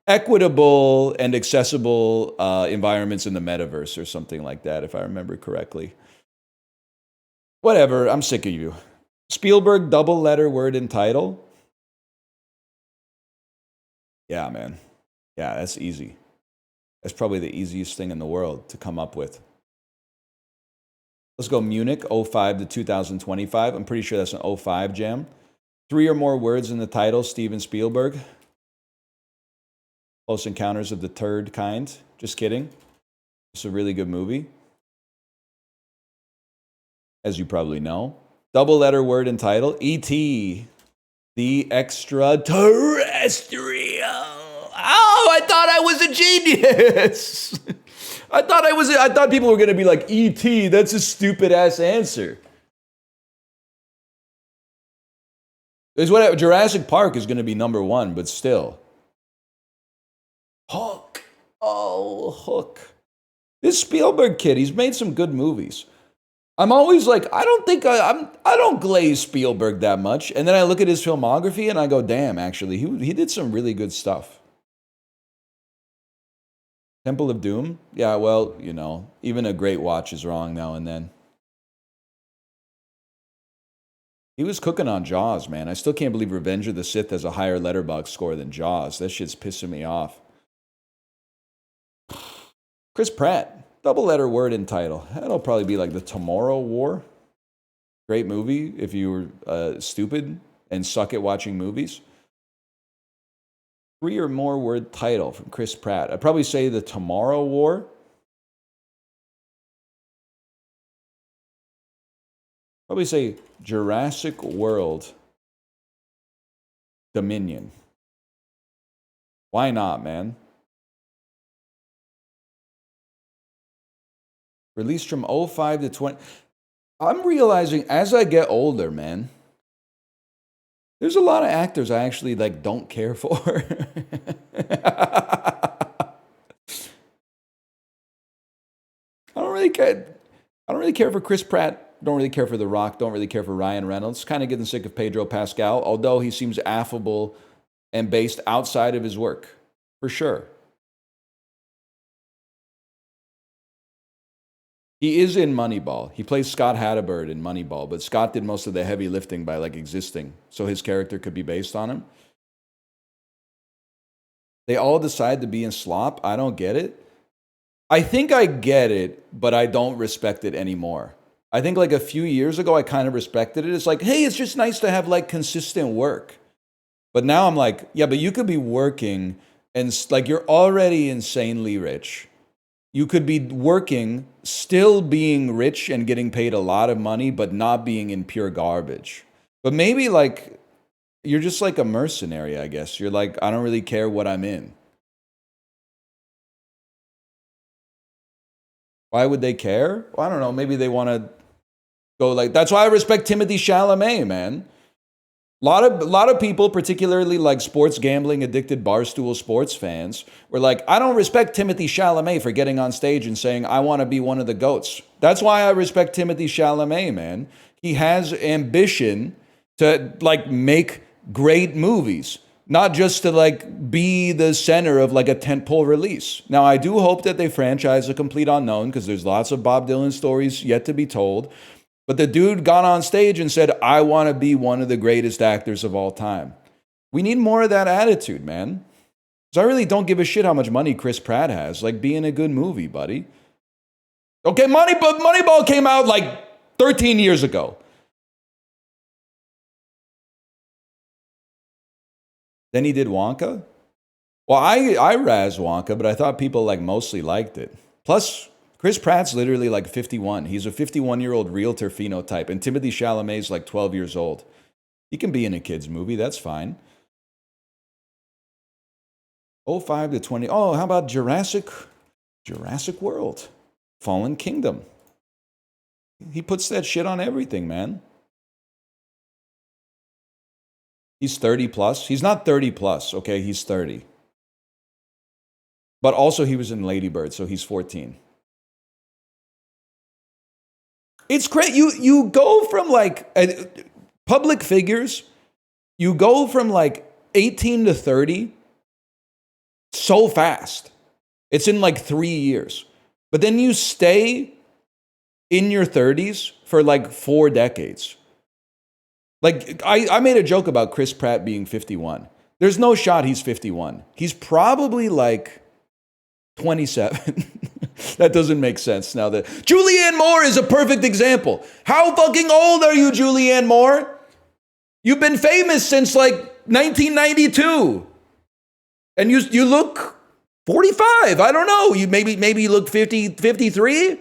equitable and accessible environments in the metaverse or something like that, if I remember correctly. Whatever, I'm sick of you. Spielberg, double letter word and title. Yeah, man. Yeah, that's easy. That's probably the easiest thing in the world to come up with. Let's go Munich, 05 to 2025. I'm pretty sure that's an 05 jam. 3 or more words in the title, Steven Spielberg. Close Encounters of the Third Kind. Just kidding. It's a really good movie. As you probably know. Double letter word and title, E.T. The Extraterrestrial. Oh, I thought I was a genius. I thought people were going to be like, E.T., that's a stupid ass answer. Jurassic Park is going to be number 1, but still. Hook. Oh, Hook. This Spielberg kid, he's made some good movies. I'm always like, I don't glaze Spielberg that much. And then I look at his filmography and I go, damn, actually, he did some really good stuff. Temple of Doom? Yeah, well, you know, even a great watch is wrong now and then. He was cooking on Jaws, man. I still can't believe Revenge of the Sith has a higher Letterboxd score than Jaws. That shit's pissing me off. Chris Pratt, double letter word and title. That'll probably be like The Tomorrow War. Great movie if you were stupid and suck at watching movies. 3 or more word title from Chris Pratt. I'd probably say The Tomorrow War. Probably say Jurassic World Dominion. Why not, man? Released from 05 to 20. I'm realizing as I get older, man, there's a lot of actors I actually like don't care for. I don't really care for Chris Pratt. Don't really care for The Rock. Don't really care for Ryan Reynolds. Kind of getting sick of Pedro Pascal, although he seems affable and based outside of his work, for sure. He is in Moneyball. He plays Scott Hatteberg in Moneyball, but Scott did most of the heavy lifting by like existing, so his character could be based on him. They all decide to be in slop. I don't get it. I think I get it, but I don't respect it anymore. I think like a few years ago, I kind of respected it. It's like, hey, it's just nice to have like consistent work. But now I'm like, yeah, but you could be working and like you're already insanely rich. You could be working, still being rich and getting paid a lot of money, but not being in pure garbage. But maybe like you're just like a mercenary, I guess. You're like, I don't really care what I'm in. Why would they care? Well, I don't know. Maybe they want to go like, that's why I respect Timothy Chalamet, man. A lot of people, particularly like sports gambling addicted Barstool sports fans, were like, I don't respect Timothy Chalamet for getting on stage and saying, I want to be one of the GOATs. That's why I respect Timothy Chalamet, man. He has ambition to like make great movies, not just to like be the center of like a tentpole release. Now, I do hope that they franchise A Complete Unknown because there's lots of Bob Dylan stories yet to be told. But the dude got on stage and said, I want to be one of the greatest actors of all time. We need more of that attitude, man. Because I really don't give a shit how much money Chris Pratt has. Like, be in a good movie, buddy. Okay, Moneyball came out like 13 years ago. Then he did Wonka. Well, I razz Wonka, but I thought people like mostly liked it. Plus, Chris Pratt's literally like 51. He's a 51-year-old realtor phenotype, and Timothy Chalamet's like 12 years old. He can be in a kid's movie. That's fine. 05 to 20. Oh, how about Jurassic World? Fallen Kingdom. He puts that shit on everything, man. He's 30 plus. He's not 30 plus, okay? He's 30. But also he was in Lady Bird, so he's 14. It's great. You go from like public figures, you go from like 18 to 30 so fast. It's in like 3 years. But then you stay in your 30s for like 4 decades. Like I made a joke about Chris Pratt being 51. There's no shot he's 51. He's probably like 27. That doesn't make sense now that Julianne Moore is a perfect example. How fucking old are you, Julianne Moore? You've been famous since like 1992. And you look 45. I don't know. You maybe you look 50, 53.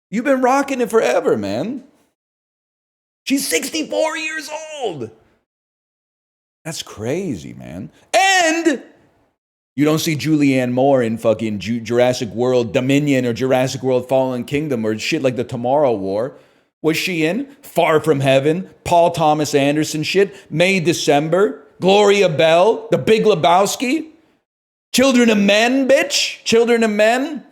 You've been rocking it forever, man. She's 64 years old. That's crazy, man. And you don't see Julianne Moore in fucking Jurassic World Dominion or Jurassic World Fallen Kingdom or shit like the Tomorrow War. Was she in Far From Heaven, Paul Thomas Anderson shit, May December, Gloria Bell, The Big Lebowski, Children of Men, bitch, Children of Men.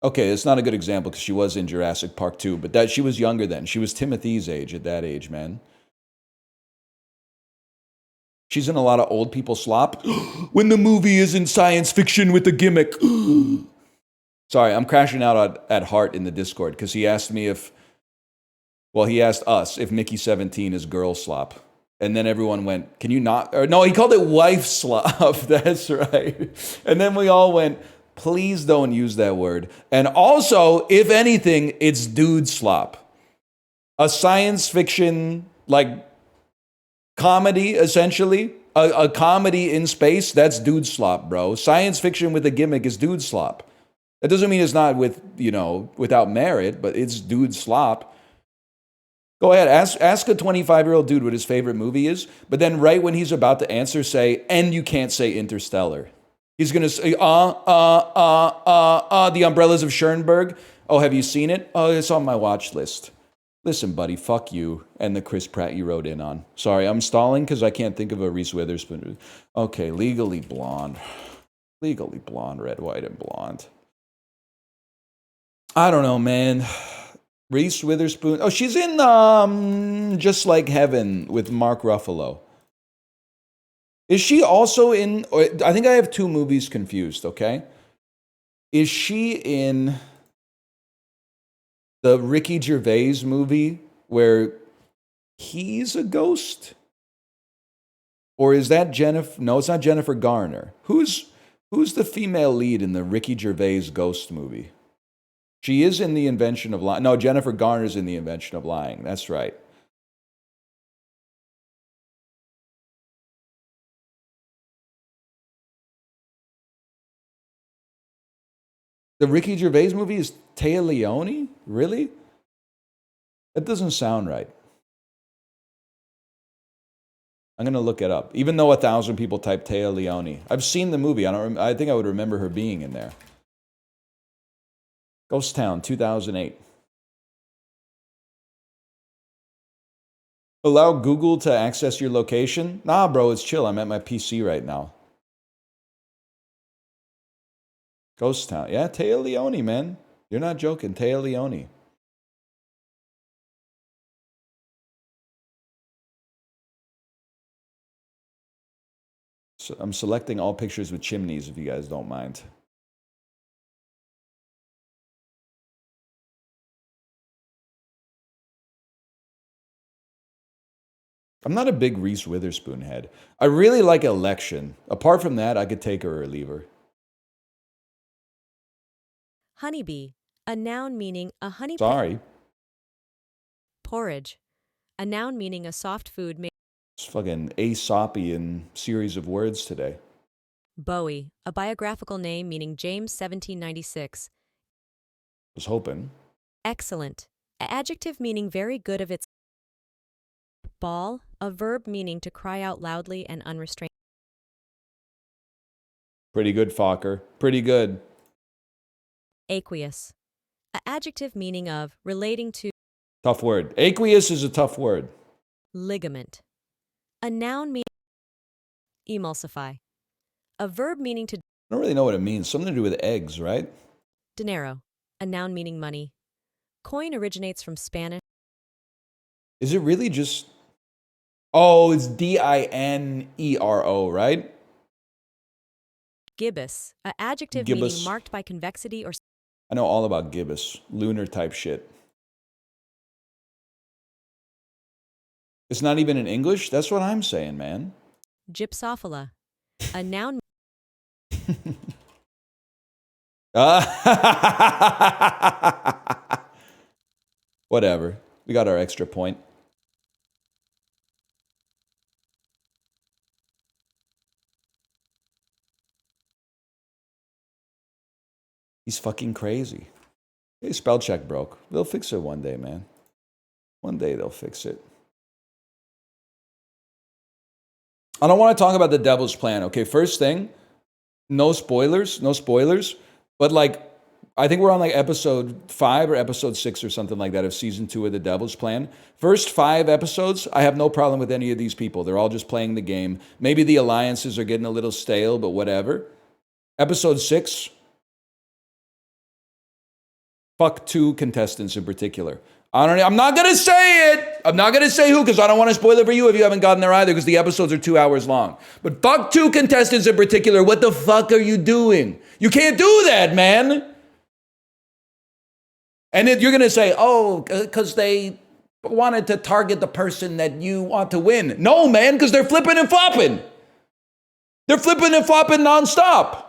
Okay, it's not a good example because she was in Jurassic Park 2, but that she was younger then. She was Timothy's age at that age, man. She's in a lot of old people slop. When the movie isn't science fiction with a gimmick. Sorry, I'm crashing out at Hart in the Discord because he asked me he asked us if Mickey 17 is girl slop. And then everyone went, can you not? Or no, he called it wife slop. That's right. And then we all went, please don't use that word. And also, if anything, it's dude slop. A science fiction, like, comedy, essentially. A comedy in space, that's dude slop, bro. Science fiction with a gimmick is dude slop. That doesn't mean it's not without merit, but it's dude slop. Go ahead, ask a 25-year-old dude what his favorite movie is, but then right when he's about to answer, say, and you can't say Interstellar. He's going to say, The Umbrellas of Schoenberg. Oh, have you seen it? Oh, it's on my watch list. Listen, buddy, fuck you and the Chris Pratt you wrote in on. Sorry, I'm stalling because I can't think of a Reese Witherspoon. Okay, Legally Blonde. Legally Blonde, red, white, and blonde. I don't know, man. Reese Witherspoon. Oh, she's in Just Like Heaven with Mark Ruffalo. Is she also in? I think I have two movies confused. Okay, is she in the Ricky Gervais movie where he's a ghost? Or is that Jennifer? No, it's not Jennifer Garner. Who's the female lead in the Ricky Gervais ghost movie? She is in The Invention of Lying. No, Jennifer Garner's in The Invention of Lying. That's right. The Ricky Gervais movie is Téa Leoni? Really? That doesn't sound right. I'm gonna look it up. Even though 1,000 people type Téa Leoni, I've seen the movie. I think I would remember her being in there. Ghost Town, 2008. Allow Google to access your location? Nah, bro, it's chill. I'm at my PC right now. Ghost Town. Yeah, Téa Leoni, man. You're not joking. Téa Leoni. So I'm selecting all pictures with chimneys if you guys don't mind. I'm not a big Reese Witherspoon head. I really like Election. Apart from that, I could take her or leave her. Honeybee, a noun meaning a honey Sorry. porridge, a noun meaning a soft food made. It's fucking Aesopian series of words today. Bowie, a biographical name meaning James 1796. Was hoping. Excellent, an adjective meaning very good of its. Bawl, a verb meaning to cry out loudly and unrestrained. Pretty good, Fokker. Pretty good. Aqueous, an adjective meaning of, relating to. Tough word. Aqueous is a tough word. Ligament, a noun meaning. Emulsify, a verb meaning to. I don't really know what it means. Something to do with eggs, right? Dinero, a noun meaning money. Coin originates from Spanish. Is it really just... Oh, it's Dinero, right? Gibbous, an adjective Gibbous. meaning marked by convexity or. I know all about gibbous. Lunar type shit. It's not even in English? That's what I'm saying, man. Gypsophila, a noun. Whatever. We got our extra point. He's fucking crazy. Hey, spell check broke. They'll fix it one day, man. One day they'll fix it. I don't want to talk about the devil's plan. Okay, first thing, no spoilers, but like, I think we're on like episode 5 or episode 6 or something like that of season 2 of the devil's plan. First 5 episodes, I have no problem with any of these people. They're all just playing the game. Maybe the alliances are getting a little stale, but whatever. Episode 6, fuck 2 contestants in particular. I'm not going to say it. I'm not going to say who because I don't want to spoil it for you if you haven't gotten there either because the episodes are 2 hours long. But fuck 2 contestants in particular. What the fuck are you doing? You can't do that, man. And you're going to say, oh, because they wanted to target the person that you want to win. No, man, because they're flipping and flopping. They're flipping and flopping nonstop.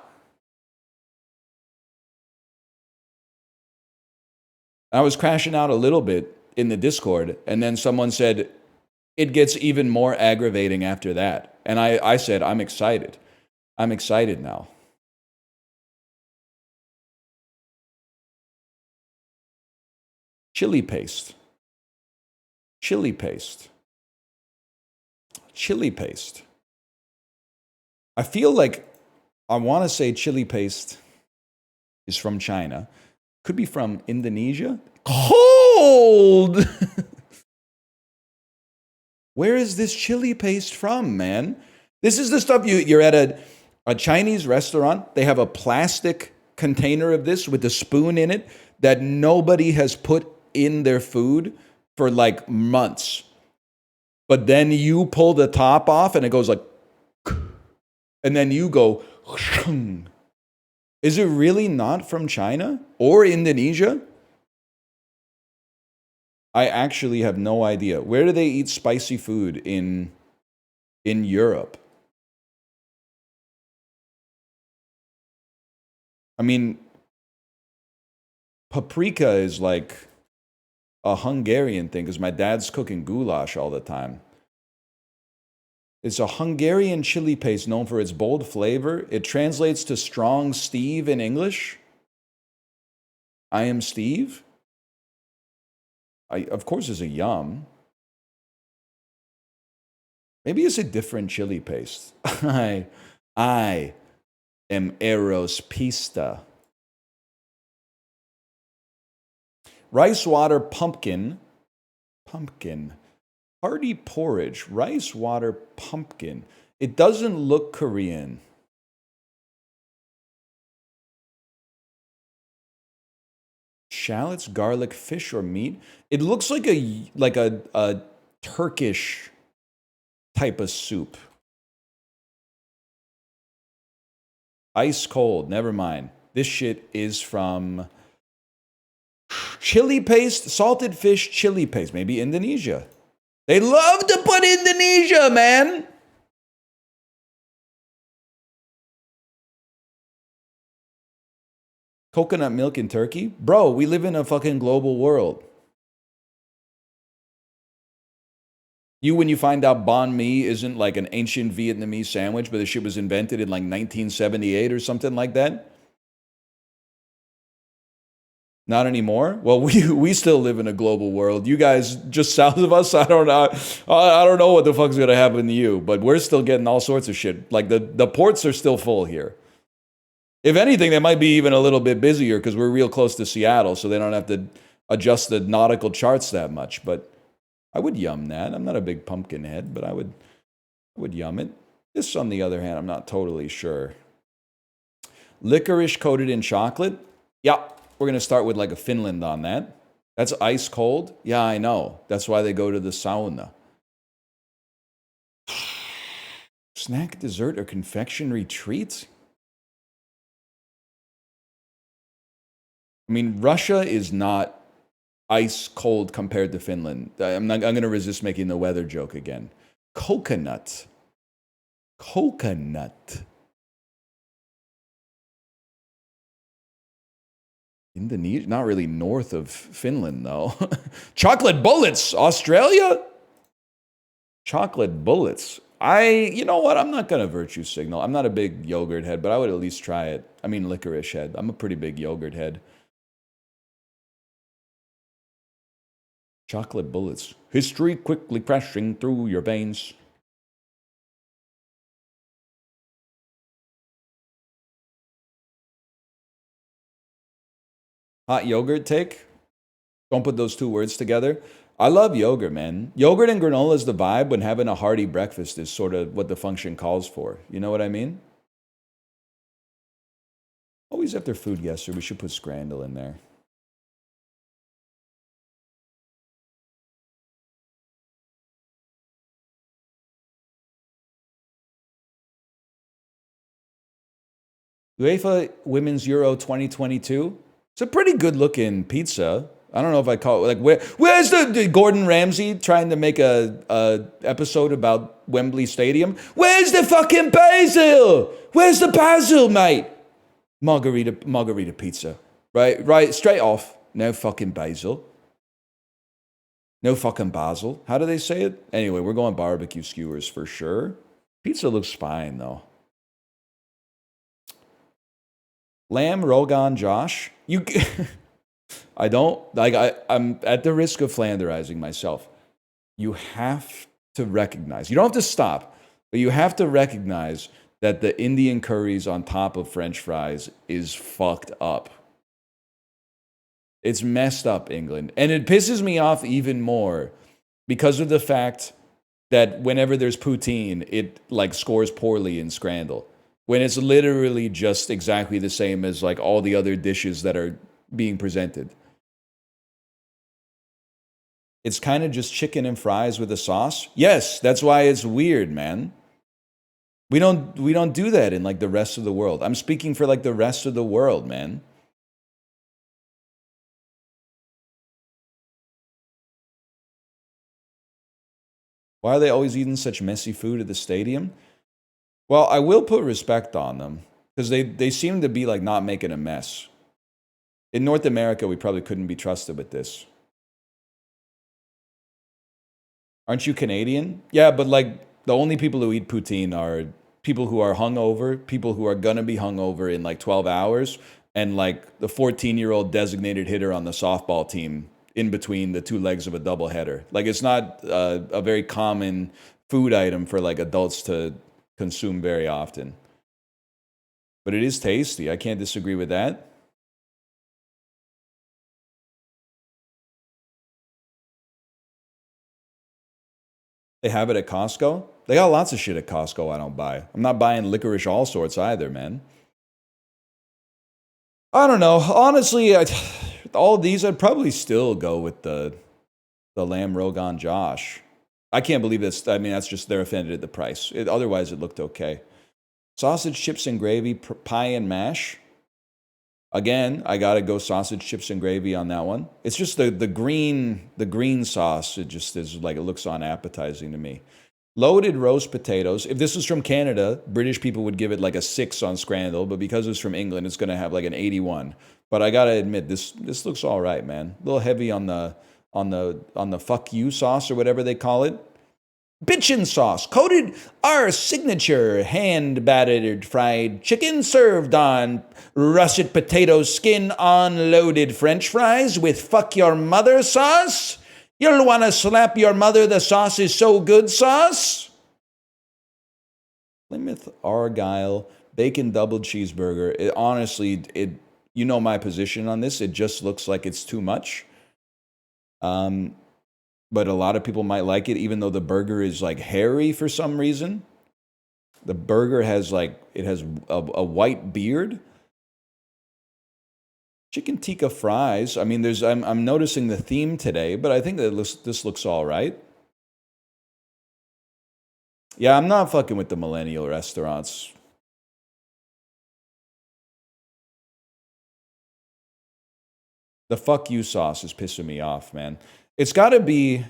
I was crashing out a little bit in the Discord, and then someone said, it gets even more aggravating after that. And I said, I'm excited. I'm excited now. Chili paste. Chili paste. Chili paste. I feel like I want to say chili paste is from China. Could be from Indonesia. Cold! Where is this chili paste from, man? This is the stuff you're at a Chinese restaurant. They have a plastic container of this with a spoon in it. that nobody has put in their food for like months. But then you pull the top off and it goes like, and then you go, is it really not from China or Indonesia? I actually have no idea. Where do they eat spicy food in Europe? I mean, paprika is like a Hungarian thing because my dad's cooking goulash all the time. It's a Hungarian chili paste known for its bold flavor. It translates to strong Steve in English. I am Steve. Of course, it's a yum. Maybe it's a different chili paste. I am Eros Pista. Rice water pumpkin. Hearty porridge, rice water pumpkin. It doesn't look Korean. Shallots, garlic, fish, or meat. It looks like a Turkish type of soup. Ice cold, never mind. This shit is from chili paste, salted fish chili paste, maybe Indonesia. They love to put Indonesia, man. Coconut milk in Turkey? Bro, we live in a fucking global world. When you find out banh mi isn't like an ancient Vietnamese sandwich, but the shit was invented in like 1978 or something like that? Not anymore? Well, we still live in a global world. You guys just south of us, I don't know what the fuck's gonna happen to you, but we're still getting all sorts of shit. Like the ports are still full here. If anything, they might be even a little bit busier because we're real close to Seattle, so they don't have to adjust the nautical charts that much. But I would yum that. I'm not a big pumpkin head, but I would yum it. This, on the other hand, I'm not totally sure. Licorice coated in chocolate? Yeah. We're going to start with like a Finland on that. That's ice cold. Yeah, I know. That's why they go to the sauna. Snack, dessert, or confectionery treats? I mean, Russia is not ice cold compared to Finland. I'm going to resist making the weather joke again. Coconut. Indonesia, not really north of Finland, though. Chocolate bullets, Australia? Chocolate bullets. You know what? I'm not going to virtue signal. I'm not a big yogurt head, but I would at least try it. I mean, licorice head. I'm a pretty big yogurt head. Chocolate bullets. History quickly crashing through your veins. Hot yogurt take? Don't put those two words together. I love yogurt, man. Yogurt and granola is the vibe when having a hearty breakfast is sort of what the function calls for. You know what I mean? Always after food guesser, we should put Scrandle in there. UEFA Women's Euro 2022. It's a pretty good looking pizza. I don't know if I call it like where's the Gordon Ramsay trying to make a episode about Wembley Stadium? Where's the fucking basil? Where's the basil, mate? Margarita pizza. Right, straight off. No fucking basil. No fucking basil. How do they say it? Anyway, we're going barbecue skewers for sure. Pizza looks fine though. Lamb Rogan Josh. I don't like I'm at the risk of flanderizing myself. You have to recognize. You don't have to stop, but you have to recognize that the Indian curries on top of French fries is fucked up. It's messed up, England. And it pisses me off even more because of the fact that whenever there's poutine, it like scores poorly in Scrandle. When it's literally just exactly the same as like all the other dishes that are being presented. It's kind of just chicken and fries with a sauce. Yes, that's why it's weird, man. We don't do that in like the rest of the world. I'm speaking for like the rest of the world, man. Why are they always eating such messy food at the stadium? Well, I will put respect on them because they seem to be like not making a mess. In North America, we probably couldn't be trusted with this. Aren't you Canadian? Yeah, but like the only people who eat poutine are people who are hungover, people who are gonna be hungover in like 12 hours, and like the 14-year-old designated hitter on the softball team in between the two legs of a doubleheader. Like it's not a very common food item for like adults to consume very often. But it is tasty. I can't disagree with that. They have it at Costco. They got lots of shit at Costco I don't buy. I'm not buying licorice all sorts either, man. I don't know. Honestly, all these, I'd probably still go with the lamb Rogan Josh. I can't believe this. I mean, that's just they're offended at the price. Otherwise, it looked okay. Sausage, chips, and gravy, pie and mash. Again, I gotta go sausage, chips, and gravy on that one. It's just the green sauce. It just is like it looks unappetizing to me. Loaded roast potatoes. If this was from Canada, British people would give it like a 6 on Scrandle, but because it's from England, it's gonna have like an 81. But I gotta admit, this looks all right, man. A little heavy on the fuck you sauce or whatever they call it. Bitchin' sauce, coated our signature hand battered fried chicken served on russet potato skin on loaded french fries with fuck your mother sauce. You'll want to slap your mother, the sauce is so good sauce. Plymouth Argyle bacon double cheeseburger. Honestly, you know my position on this. It just looks like it's too much. But a lot of people might like it, even though the burger is like hairy for some reason. The burger has like it has a white beard. Chicken tikka fries. I mean, I'm noticing the theme today, but I think that this looks all right. Yeah, I'm not fucking with the millennial restaurants. The fuck you sauce is pissing me off, man. It's got to be.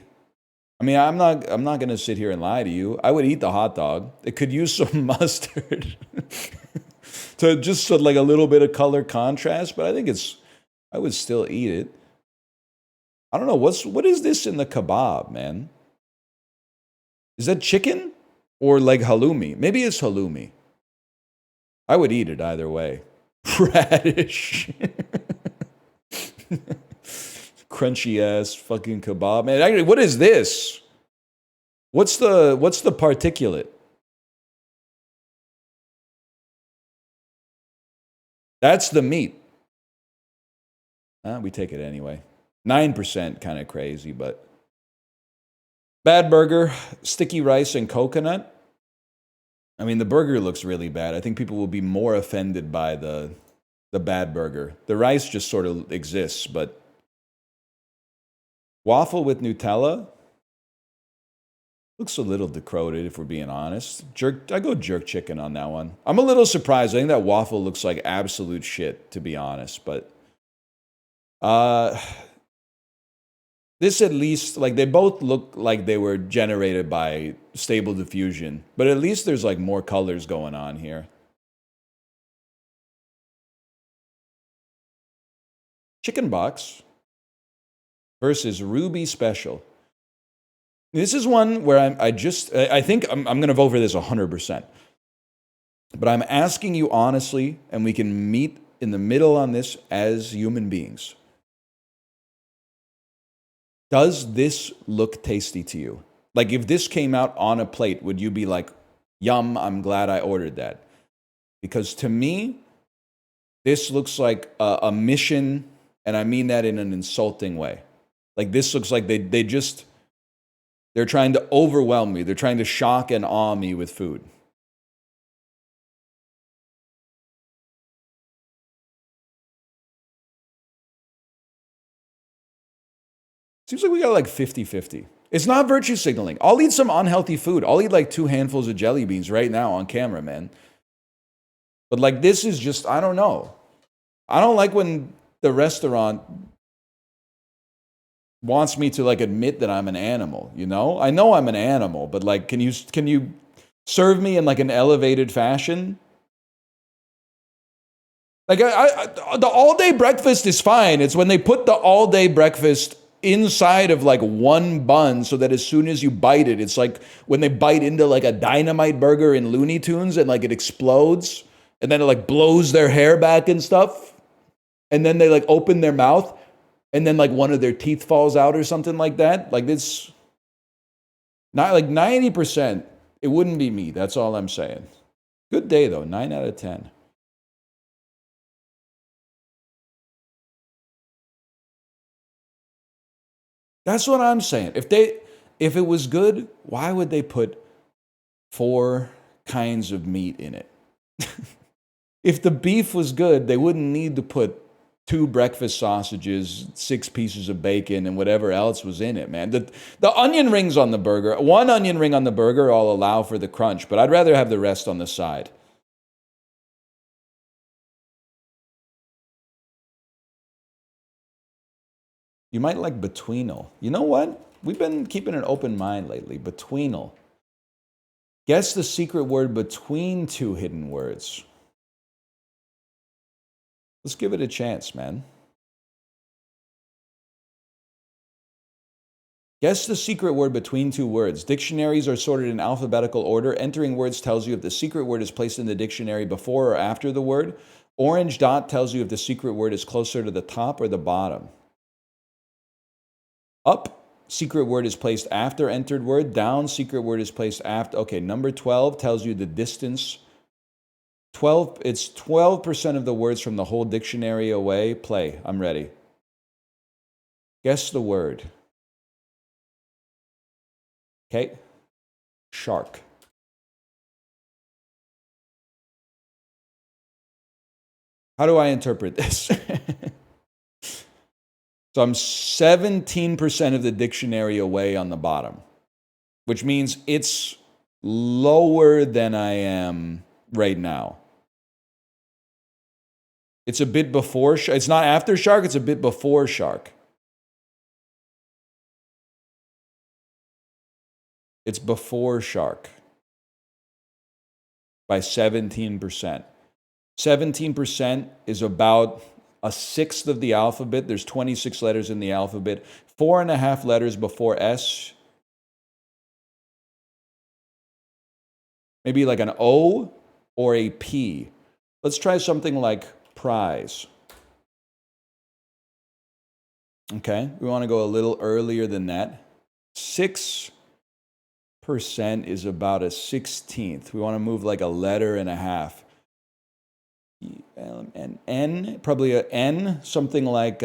I mean, I'm not gonna sit here and lie to you. I would eat the hot dog. It could use some mustard to just like a little bit of color contrast, but I would still eat it. I don't know what is this in the kebab, man? Is that chicken or like halloumi? Maybe it's halloumi. I would eat it either way. Radish. Crunchy ass fucking kebab, man. Actually, what is this? What's the particulate? That's the meat. We take it anyway. 9%, kind of crazy, but bad burger, sticky rice and coconut. I mean, the burger looks really bad. I think people will be more offended by the bad burger. The rice just sort of exists, but waffle with Nutella looks a little decrepit, if we're being honest. I go jerk chicken on that one. I'm a little surprised. I think that waffle looks like absolute shit, to be honest. But this at least, like, they both look like they were generated by Stable Diffusion. But at least there's, like, more colors going on here. Chicken Box versus Ruby Special. This is one where I think I'm going to vote for this 100%. But I'm asking you honestly, and we can meet in the middle on this as human beings. Does this look tasty to you? Like if this came out on a plate, would you be like, yum, I'm glad I ordered that? Because to me, this looks like a mission, and I mean that in an insulting way. Like this looks like they're trying to overwhelm me. They're trying to shock and awe me with food. Seems like we got like 50-50. It's not virtue signaling. I'll eat some unhealthy food. I'll eat like 2 handfuls of jelly beans right now on camera, man. But like this is just, I don't know. I don't like when the restaurant wants me to like admit that I'm an animal, you know? I know I'm an animal, but like can you serve me in like an elevated fashion? Like the all-day breakfast is fine. It's when they put the all-day breakfast inside of like one bun so that as soon as you bite it, it's like when they bite into like a dynamite burger in Looney Tunes and like it explodes and then it like blows their hair back and stuff. And then they like open their mouth and then like one of their teeth falls out or something like that. Like it's not like 90%. It wouldn't be me. That's all I'm saying. Good day though. 9 out of 10. That's what I'm saying. If it was good, why would they put 4 kinds of meat in it? If the beef was good, they wouldn't need to put 2 breakfast sausages, 6 pieces of bacon, and whatever else was in it, man. The onion rings on the burger, 1 onion ring on the burger, I'll allow for the crunch, but I'd rather have the rest on the side. You might like betweenal. You know what? We've been keeping an open mind lately. Betweenal. Guess the secret word between 2 hidden words. Let's give it a chance, man. Guess the secret word between 2 words. Dictionaries are sorted in alphabetical order. Entering words tells you if the secret word is placed in the dictionary before or after the word. Orange dot tells you if the secret word is closer to the top or the bottom. Up, secret word is placed after entered word. Down, secret word is placed after. Okay, number 12 tells you the distance. It's 12% of the words from the whole dictionary away. Play. I'm ready. Guess the word. Okay. Shark. How do I interpret this? So I'm 17% of the dictionary away on the bottom, which means it's lower than I am right now. It's a bit before, it's not after shark, it's a bit before shark. It's before shark by 17%. 17% is about 1/6 of the alphabet. There's 26 letters in the alphabet. 4.5 letters before S. Maybe like an O or a P. Let's try something like prize. Okay, we want to go a little earlier than that. 6% is about 1/16. We want to move like a letter and a half. And N, probably a N, something like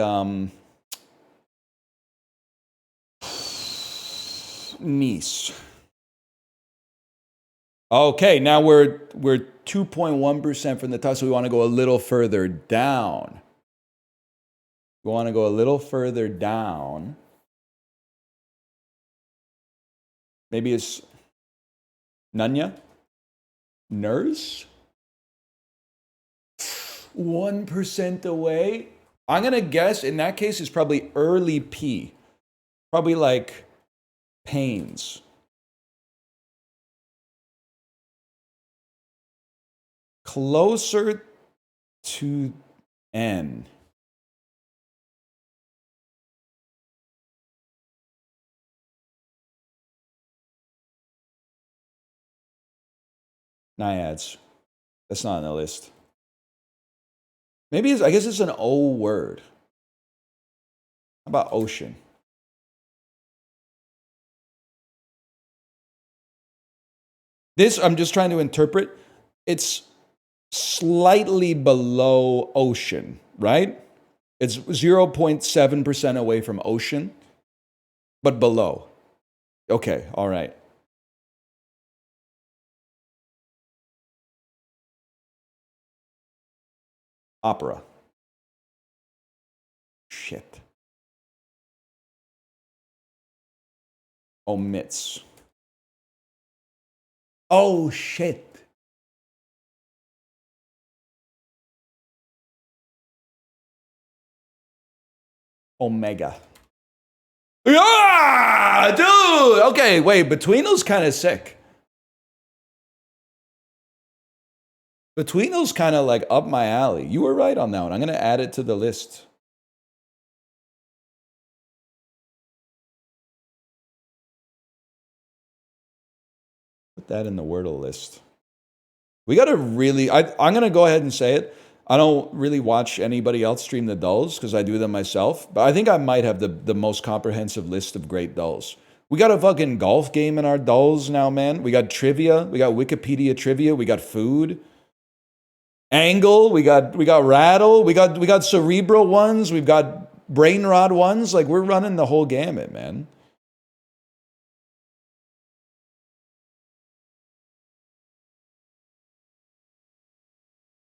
niece. Okay, now we're 2.1% from the top, so we want to go a little further down. We want to go a little further down. Maybe it's Nunya? Nurse? 1% away. I'm going to guess in that case it's probably early P. Probably like pains. Closer to N. Naiads. That's not on the list. Maybe I guess it's an O word. How about ocean? This, I'm just trying to interpret. It's slightly below ocean, right? It's 0.7% away from ocean, but below. Okay, all right. Opera. Shit. Omits. Oh, shit. Omega. Yeah, dude. Okay, wait. Between those kind of sick. Between those kind of like up my alley. You were right on that one. I'm gonna add it to the list. Put that in the Wordle list. We gotta really. I'm gonna go ahead and say it. I don't really watch anybody else stream the dulls because I do them myself. But I think I might have the most comprehensive list of great dulls. We got a fucking golf game in our dulls now, man. We got trivia. We got Wikipedia trivia. We got food. Angle. We got rattle. We got cerebral ones. We've got brain rod ones. Like we're running the whole gamut, man.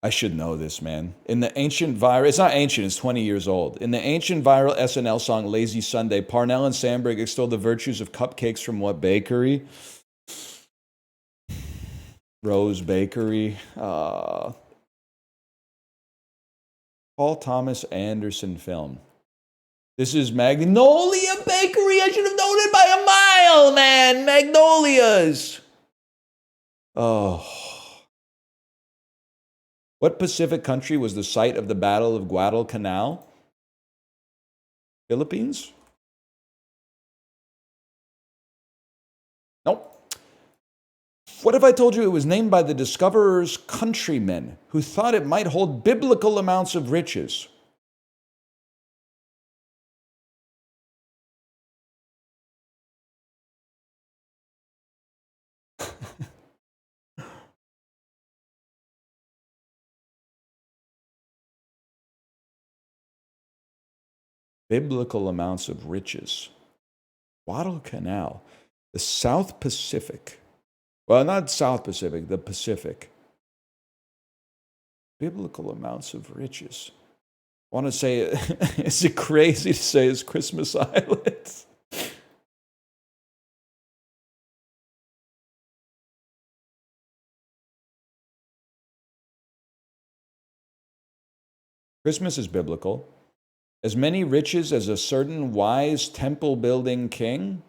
I should know this, man. In the ancient viral, it's not ancient, it's 20 years old. In the ancient viral SNL song Lazy Sunday, Parnell and Sandberg extol the virtues of cupcakes from what bakery? Rose Bakery. Paul Thomas Anderson film. This is Magnolia Bakery. I should have known it by a mile, man. Magnolias. Oh. What Pacific country was the site of the Battle of Guadalcanal? Philippines? Nope. What if I told you it was named by the discoverer's countrymen who thought it might hold biblical amounts of riches? Biblical amounts of riches. Guadalcanal. The South Pacific. Well, not South Pacific, the Pacific. Biblical amounts of riches. I want to say, is it crazy to say it's Christmas Island? Christmas is biblical. As many riches as a certain wise temple building king.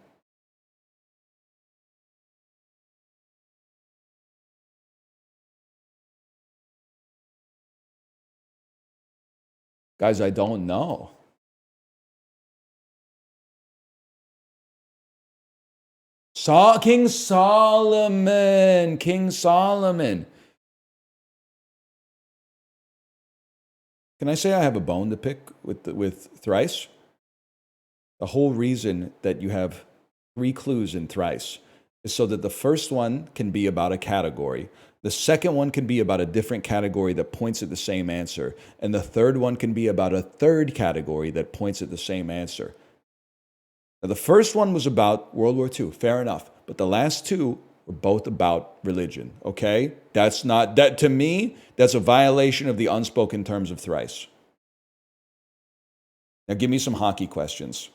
Guys, I don't know. King Solomon. King Solomon. Can I say I have a bone to pick with Thrice? The whole reason that you have 3 clues in Thrice is so that the first one can be about a category. The second one can be about a different category that points at the same answer. And the third one can be about a third category that points at the same answer. Now, the first one was about World War II. Fair enough. But the last 2 were both about religion. Okay? That's not, that to me, that's a violation of the unspoken terms of Thrice. Now, give me some hockey questions.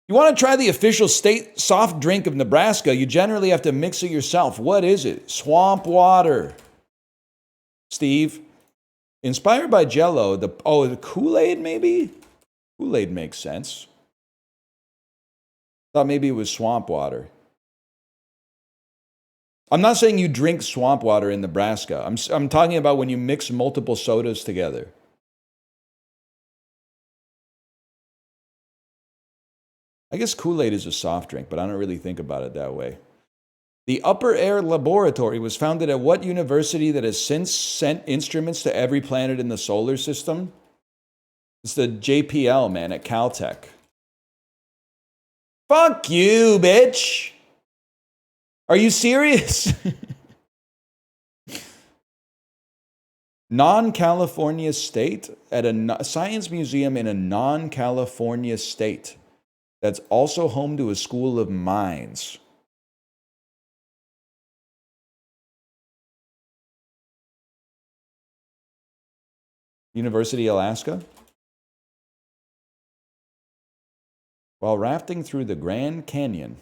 You want to try the official state soft drink of Nebraska, you generally have to mix it yourself. What is it? Swamp water. Steve? Inspired by Jell-O, the Kool-Aid maybe? Kool-Aid makes sense. Thought maybe it was swamp water. I'm not saying you drink swamp water in Nebraska. I'm talking about when you mix multiple sodas together. I guess Kool-Aid is a soft drink, but I don't really think about it that way. The Upper Air Laboratory was founded at what university that has since sent instruments to every planet in the solar system? It's the JPL, man, at Caltech. Fuck you, bitch! Are you serious? Non-California state at a science museum in a non-California state that's also home to a school of mines. University, Alaska. While rafting through the Grand Canyon,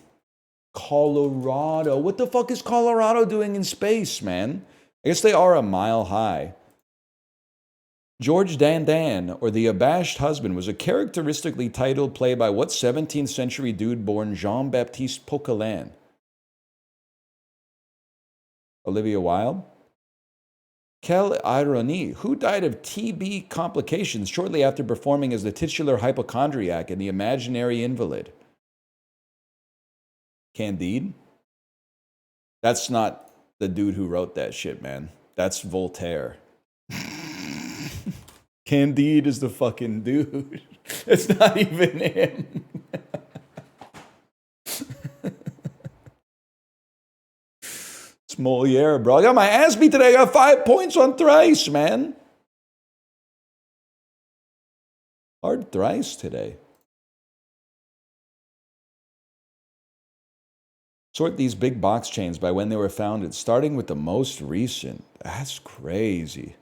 Colorado. What the fuck is Colorado doing in space, man? I guess they are a mile high. George Dandan, or the Abashed Husband, was a characteristically titled play by what 17th century dude born Jean-Baptiste Poquelin? Olivia Wilde? Quelle ironie. Who died of TB complications shortly after performing as the titular hypochondriac in The Imaginary Invalid? Candide? That's not the dude who wrote that shit, man. That's Voltaire. Candide is the fucking dude. It's not even him. It's Moliere, bro. I got my ass beat today. I got 5 points on thrice, man. Hard thrice today. Sort these big box chains by when they were founded, starting with the most recent. That's crazy.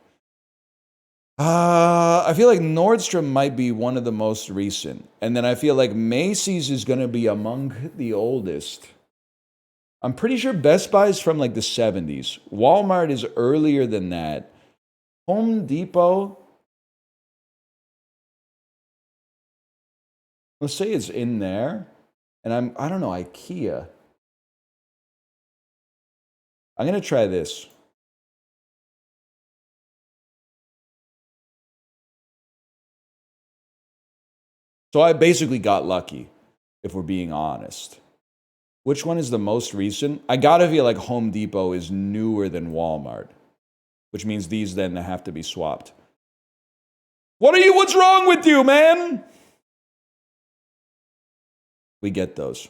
I feel like Nordstrom might be one of the most recent. And then I feel like Macy's is going to be among the oldest. I'm pretty sure Best Buy is from like the 70s. Walmart is earlier than that. Home Depot, let's say it's in there. And I don't know, IKEA. I'm going to try this. So I basically got lucky, if we're being honest. Which one is the most recent? I gotta feel like Home Depot is newer than Walmart, which means these then have to be swapped. What's wrong with you, man? We get those.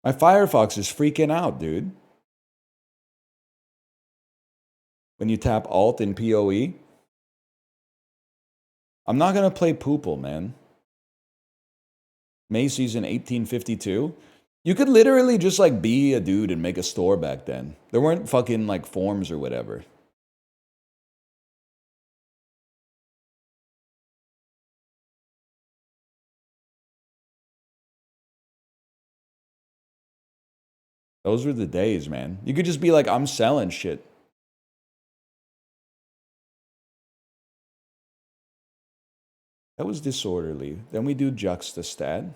My Firefox is freaking out, dude. When you tap Alt in PoE. I'm not gonna play Poople, man. Macy's in 1852. You could literally just like be a dude and make a store back then. There weren't fucking like forms or whatever. Those were the days, man. You could just be like, I'm selling shit. That was disorderly. Then we do juxtastat.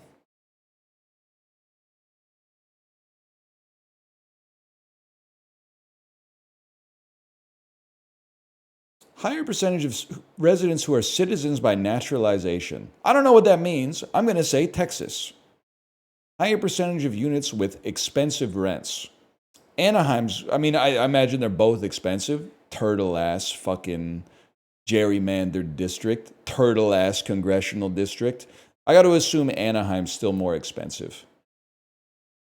Higher percentage of residents who are citizens by naturalization. I don't know what that means. I'm going to say Texas. Higher percentage of units with expensive rents. Anaheim's, I mean, I imagine they're both expensive. Turtle ass fucking gerrymandered district. Turtle ass congressional district. I got to assume Anaheim's still more expensive.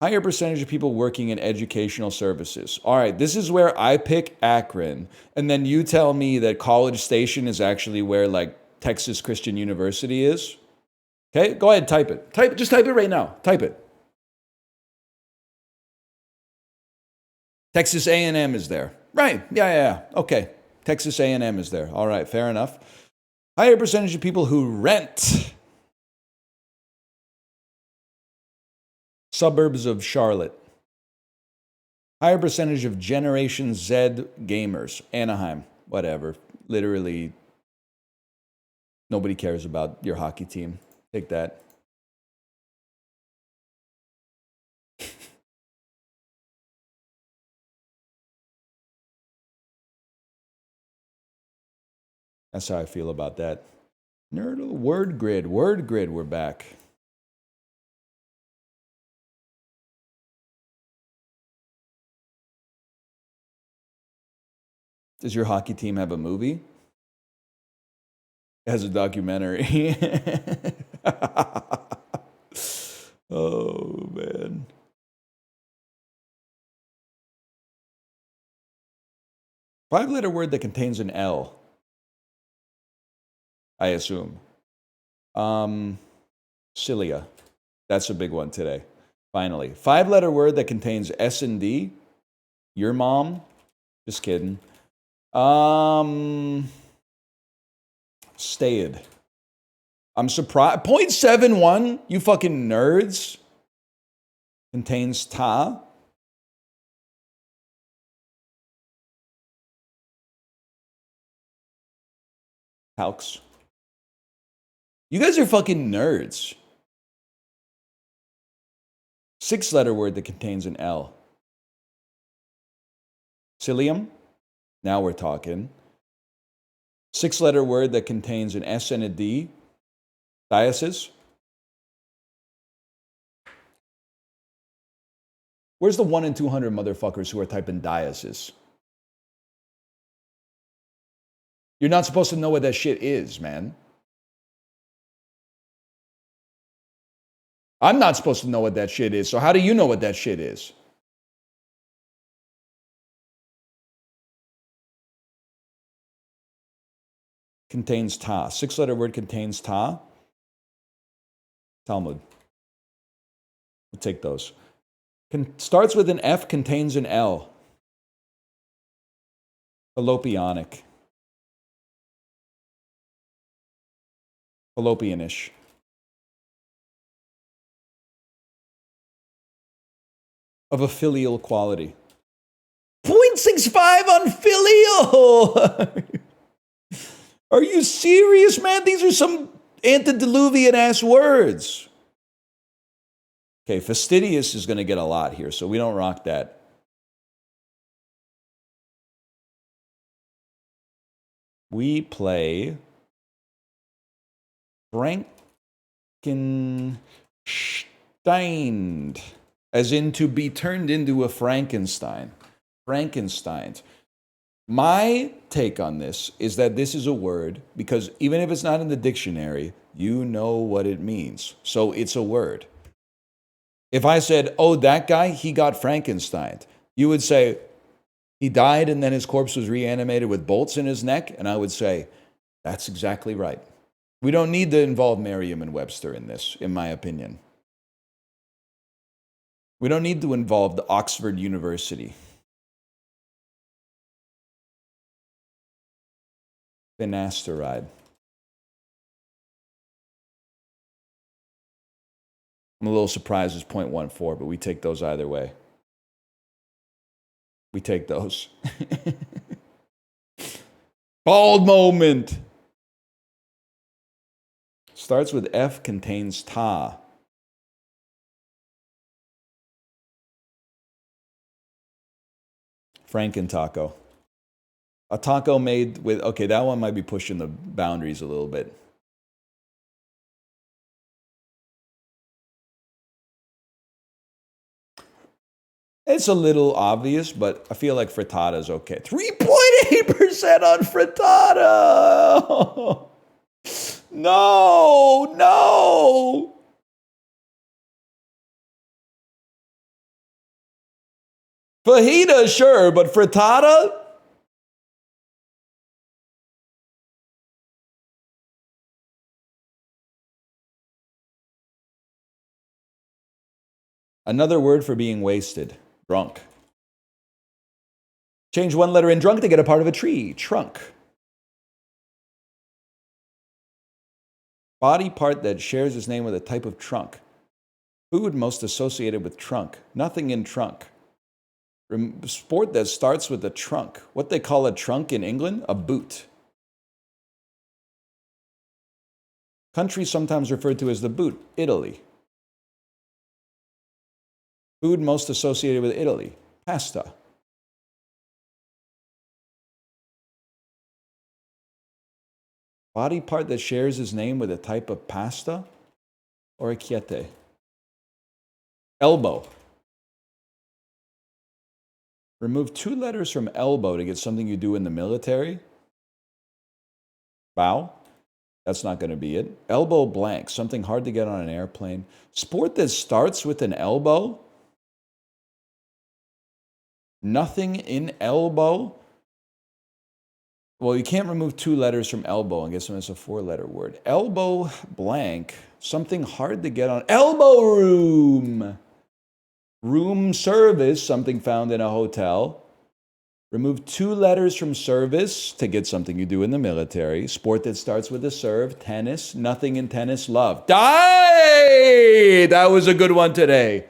Higher percentage of people working in educational services. All right, this is where I pick Akron, and then you tell me that College Station is actually where like Texas Christian University is. Okay, go ahead, type it. Just type it right now. Type it. Texas A&M is there. Right, yeah. Okay, Texas A&M is there. All right, fair enough. Higher percentage of people who rent. Suburbs of Charlotte. Higher percentage of Generation Z gamers. Anaheim, whatever. Literally, nobody cares about your hockey team. Take that. That's how I feel about that. Nerdle, word grid, we're back. Does your hockey team have a movie? It has a documentary. Oh, man. Five-letter word that contains an L. I assume. Cilia. That's a big one today. Finally. Five-letter word that contains S and D. Your mom. Just kidding. Stayed. I'm surprised. 0.71, you fucking nerds. Contains ta. Calcs. You guys are fucking nerds. 6-letter word that contains an L. Cilium. Now we're talking. 6-letter word that contains an S and a D. Diasis. Where's the 1 in 200 motherfuckers who are typing diasis? You're not supposed to know what that shit is, man. I'm not supposed to know what that shit is, so how do you know what that shit is? Contains ta. 6-letter word contains ta. Talmud. We'll take those. Starts with an F, contains an L. Fallopianic. Fallopianish. Of a filial quality. 0.65 on filial! Are you serious, man? These are some antediluvian ass words. Okay, fastidious is going to get a lot here, so we don't rock that. We play Frankenstein, as in to be turned into a Frankenstein. Frankensteins. My take on this is that this is a word, because even if it's not in the dictionary, you know what it means. So it's a word. If I said, oh, that guy, he got Frankenstein, you would say, he died and then his corpse was reanimated with bolts in his neck? And I would say, that's exactly right. We don't need to involve Merriam and Webster in this, in my opinion. We don't need to involve the Oxford University. Finasteride. I'm a little surprised it's 0.14, but we take those either way. We take those. Bald moment. Starts with F, contains ta. Frankentaco. A taco made with, okay, that one might be pushing the boundaries a little bit. It's a little obvious, but I feel like frittata is okay. 3.8% on frittata! No, no! Fajita, sure, but frittata? Another word for being wasted. Drunk. Change one letter in drunk to get a part of a tree. Trunk. Body part that shares its name with a type of trunk. Food most associated with trunk. Nothing in trunk. Sport that starts with a trunk. What they call a trunk in England? A boot. Country sometimes referred to as the boot. Italy. Food most associated with Italy. Pasta. Body part that shares its name with a type of pasta? Orecchiette. Elbow. Remove 2 letters from elbow to get something you do in the military. Bow. That's not going to be it. Elbow blank. Something hard to get on an airplane. Sport that starts with an elbow. Nothing in elbow. Well, you can't remove 2 letters from elbow and get something that's a 4-letter word. Elbow blank. Something hard to get on. Elbow room. Room service. Something found in a hotel. Remove 2 letters from service to get something you do in the military. Sport that starts with a serve. Tennis. Nothing in tennis. Love. Die! That was a good one today.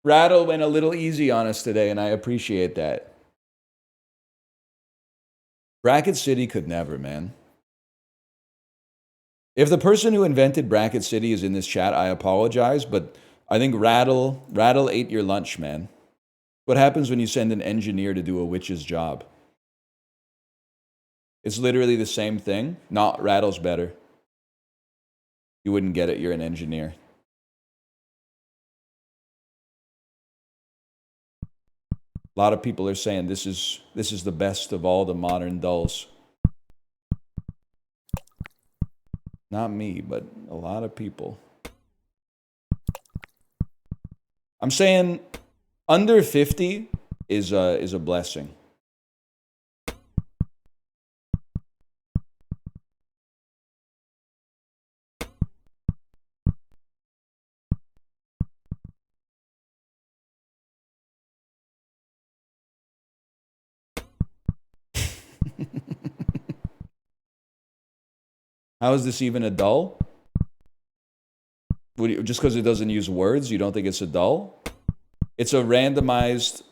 Rattle went a little easy on us today, and I appreciate that. Bracket City could never, man. If the person who invented Bracket City is in this chat, I apologize, but I think Rattle ate your lunch, man. What happens when you send an engineer to do a witch's job? It's literally the same thing. Not Rattle's better. You wouldn't get it. You're an engineer. A lot of people are saying this is the best of all the modern dulls. Not me, but a lot of people. I'm saying under 50 is a blessing. How is this even a dull? Just because it doesn't use words, you don't think it's a dull? It's a randomized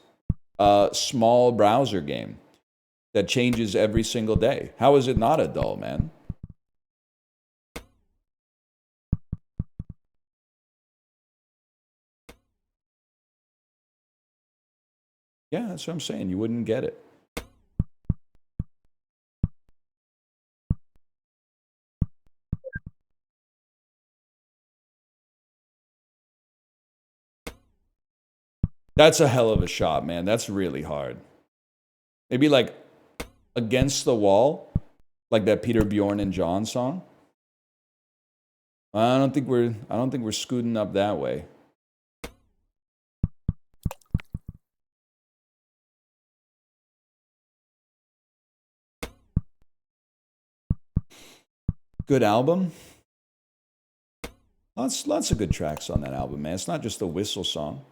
small browser game that changes every single day. How is it not a dull, man? Yeah, that's what I'm saying. You wouldn't get it. That's a hell of a shot, man. That's really hard. Maybe like Against the Wall, like that Peter, Bjorn, and John song. I don't think we're scooting up that way. Good album. Lots of good tracks on that album, man. It's not just a whistle song.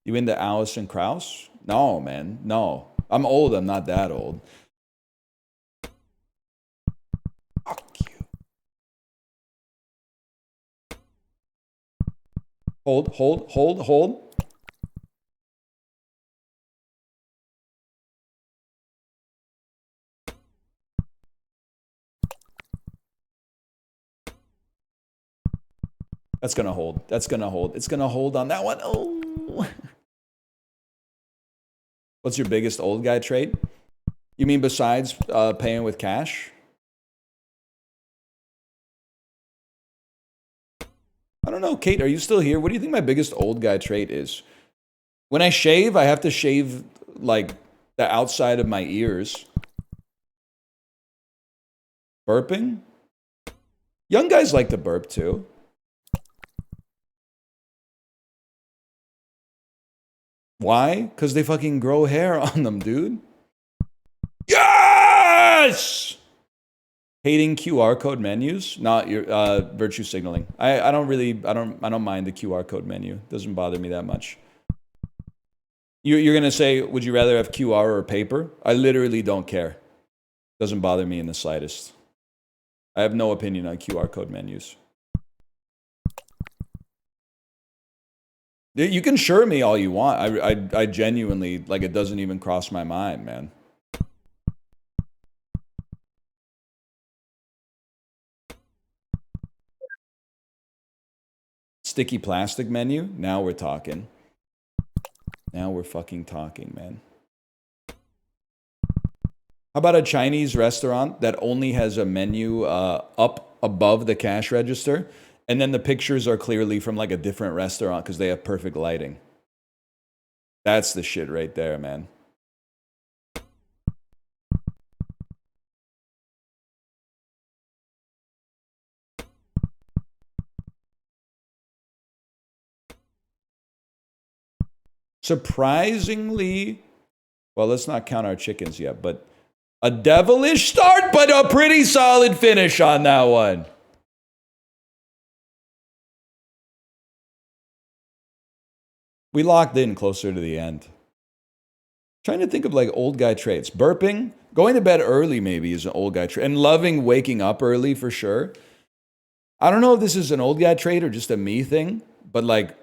You into Alison Krauss? No, man. No. I'm old. I'm not that old. Fuck you. Hold. That's gonna hold. It's gonna hold on that one. Oh. What's your biggest old guy trait? You mean besides paying with cash? I don't know, Kate, are you still here? What do you think my biggest old guy trait is? When I shave, I have to shave like the outside of my ears. Burping? Young guys like to burp too. Why? Because they fucking grow hair on them, dude. Yes! Hating QR code menus, not your virtue signaling. I don't mind the QR code menu. It doesn't bother me that much. You're gonna say, would you rather have QR or paper? I literally don't care. Doesn't bother me in the slightest. I have no opinion on QR code menus. You can sure me all you want. I genuinely, like, it doesn't even cross my mind, man. Sticky plastic menu? Now we're talking. Now we're fucking talking, man. How about a Chinese restaurant that only has a menu up above the cash register, and then the pictures are clearly from like a different restaurant because they have perfect lighting? That's the shit right there, man. Surprisingly, well, let's not count our chickens yet, but A devilish start, but a pretty solid finish on that one. We locked in closer to the end. Trying to think of like old guy traits. Burping, going to bed early maybe is an old guy trait. And loving waking up early for sure. I don't know if this is an old guy trait or just a me thing, but like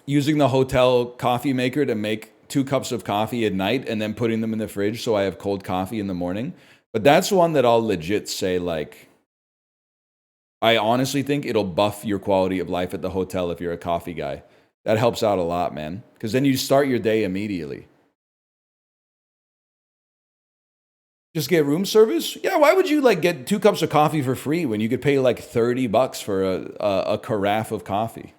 using the hotel coffee maker to make 2 cups of coffee at night and then putting them in the fridge so I have cold coffee in the morning. But that's one that I'll legit say, like, I honestly think it'll buff your quality of life at the hotel if you're a coffee guy. That helps out a lot, man. Because then you start your day immediately. Just get room service? Yeah, why would you like get 2 cups of coffee for free when you could pay like $30 for a carafe of coffee?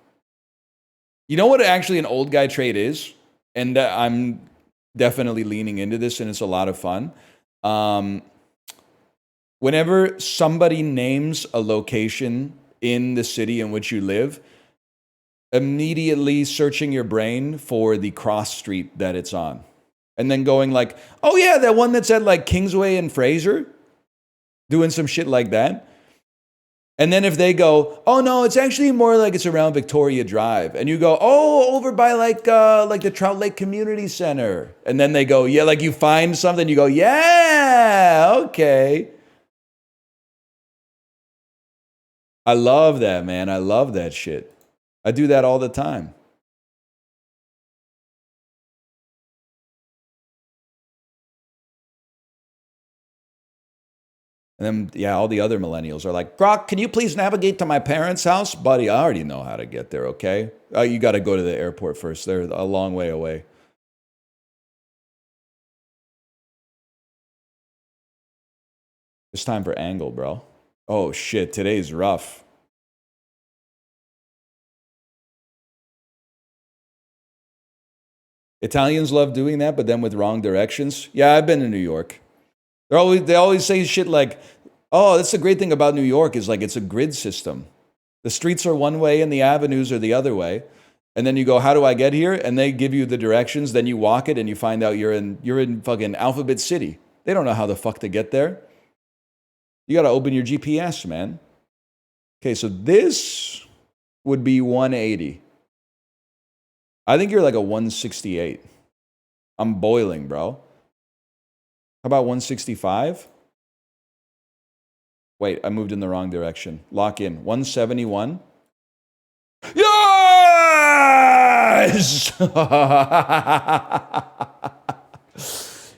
You know what actually an old guy trait is? And I'm definitely leaning into this and it's a lot of fun. Whenever somebody names a location in the city in which you live, immediately searching your brain for the cross street that it's on. And then going like, oh yeah, that one that's at like Kingsway and Fraser, doing some shit like that. And then if they go, oh no, it's actually more like it's around Victoria Drive. And you go, oh, over by like the Trout Lake Community Center. And then they go, yeah, like you find something, you go, yeah, okay. I love that, man. I love that shit. I do that all the time. And then, yeah, all the other millennials are like, Grok, can you please navigate to my parents' house? Buddy, I already know how to get there, okay? You got to go to the airport first. They're a long way away. It's time for angle, bro. Oh, shit. Today's rough. Italians love doing that, but then with wrong directions. Yeah, I've been to New York. They always say shit like, oh, that's the great thing about New York is like it's a grid system. The streets are one way and the avenues are the other way. And then you go, how do I get here? And they give you the directions. Then you walk it and you find out you're in fucking Alphabet City. They don't know how the fuck to get there. You got to open your GPS, man. Okay, so this would be 180. I think you're like a 168. I'm boiling, bro. How about 165? Wait, I moved in the wrong direction. Lock in. 171. Yes!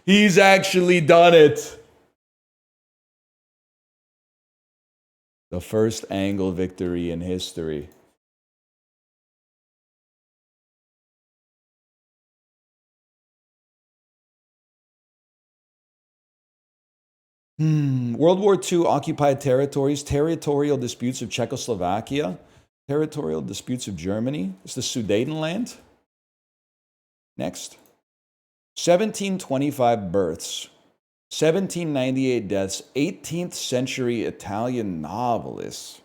He's actually done it. The first angle victory in history. World War II occupied territories, territorial disputes of Czechoslovakia, territorial disputes of Germany. It's the Sudetenland. Next. 1725 births, 1798 deaths, 18th century Italian novelists,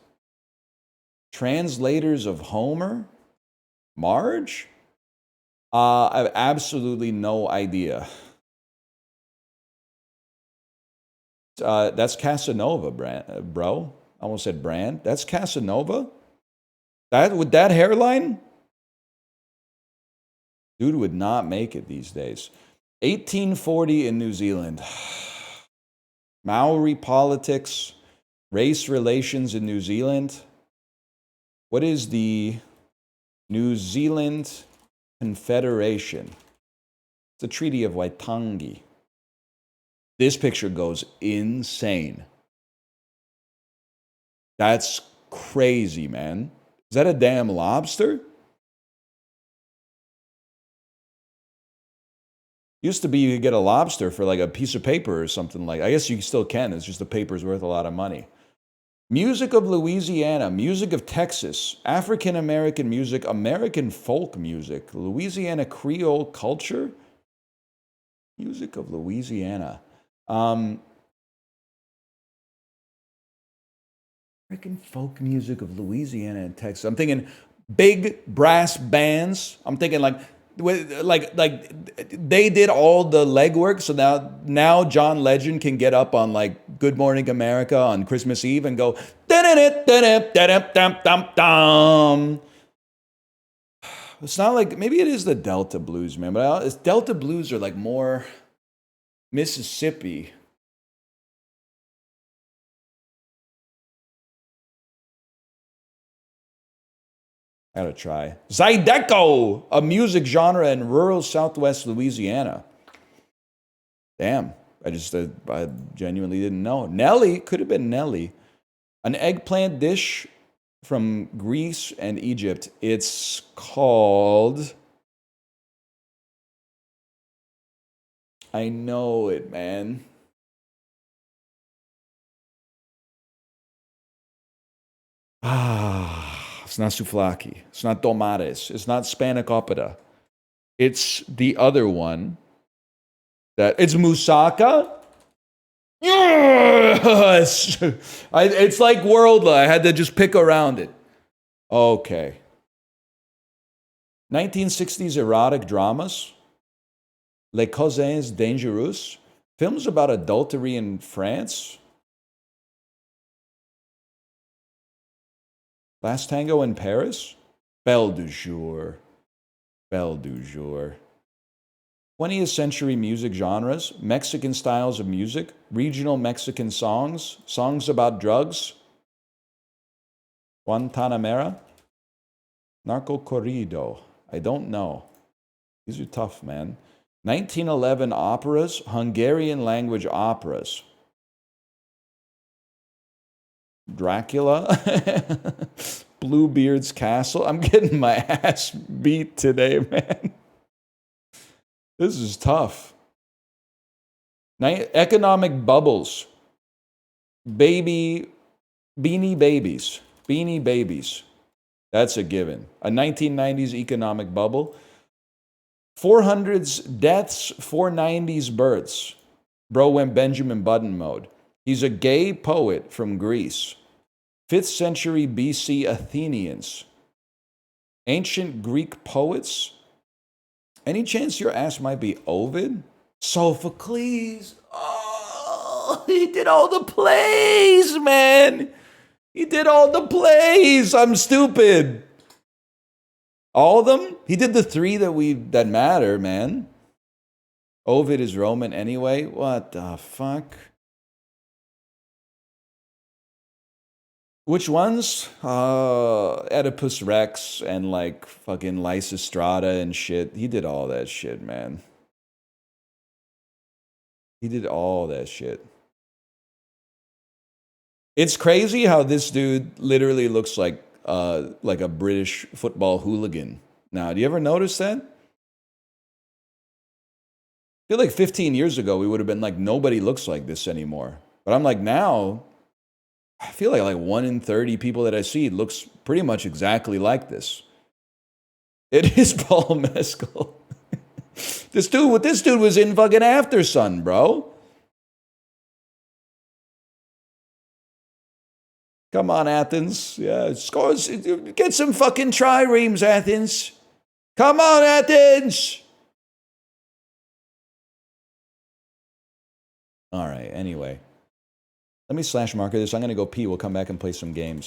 translators of Homer, Marge? I have absolutely no idea. That's Casanova, bro. I almost said brand. That's Casanova? With that hairline? Dude would not make it these days. 1840 in New Zealand. Maori politics, race relations in New Zealand. What is the New Zealand Confederation? It's the Treaty of Waitangi. This picture goes insane. That's crazy, man. Is that a damn lobster? Used to be you could get a lobster for like a piece of paper or something like. I guess you still can. It's just the paper's worth a lot of money. Music of Louisiana, music of Texas, African American music, American folk music, Louisiana Creole culture, music of Louisiana. American folk music of Louisiana and Texas. I'm thinking big brass bands. I'm thinking like they did all the legwork, so now now John Legend can get up on like Good Morning America on Christmas Eve and go da-da-da-da-da-da-dum-dum-dum. It's not like, maybe it is the Delta blues, man, but Delta blues are like more Mississippi. I gotta try. Zydeco, a music genre in rural Southwest Louisiana. Damn, I genuinely didn't know. Nelly, could have been Nelly. An eggplant dish from Greece and Egypt. It's called... I know it, man. It's not souvlaki. It's not tomates. It's not spanakopita. It's the other one. It's moussaka. Yes! It's like Worldla. I had to just pick around it. Okay. 1960s erotic dramas. Les Cousins Dangereux. Films about adultery in France. Last Tango in Paris. Belle du jour. Belle du jour. 20th century music genres, Mexican styles of music, regional Mexican songs, songs about drugs, Guantanamera, Narco Corrido. I don't know. These are tough, man. 1911 operas, Hungarian language operas. Dracula, Bluebeard's Castle. I'm getting my ass beat today, man. This is tough. Economic bubbles. Beanie Babies. Beanie Babies. That's a given. A 1990s economic bubble. 400s deaths, 490s births. Bro went Benjamin Button mode. He's a gay poet from Greece. 5th century BC Athenians. Ancient Greek poets. Any chance your ass might be Ovid? Sophocles. Oh, he did all the plays, man. He did all the plays. I'm stupid. All of them? He did the 3 that matter, man. Ovid is Roman anyway. What the fuck? Which ones? Oedipus Rex and like fucking Lysistrata and shit. He did all that shit, man. He did all that shit. It's crazy how this dude literally looks like a British football hooligan. Now, do you ever notice that? I feel like 15 years ago we would have been like, nobody looks like this anymore. But I'm like, now I feel like 1 in 30 people that I see looks pretty much exactly like this. It is Paul Mescal. This dude was in fucking After Sun, bro. Come on, Athens. Yeah, scores. Get some fucking triremes, Athens. Come on, Athens. All right, anyway. Let me slash marker this. I'm going to go pee. We'll come back and play some games.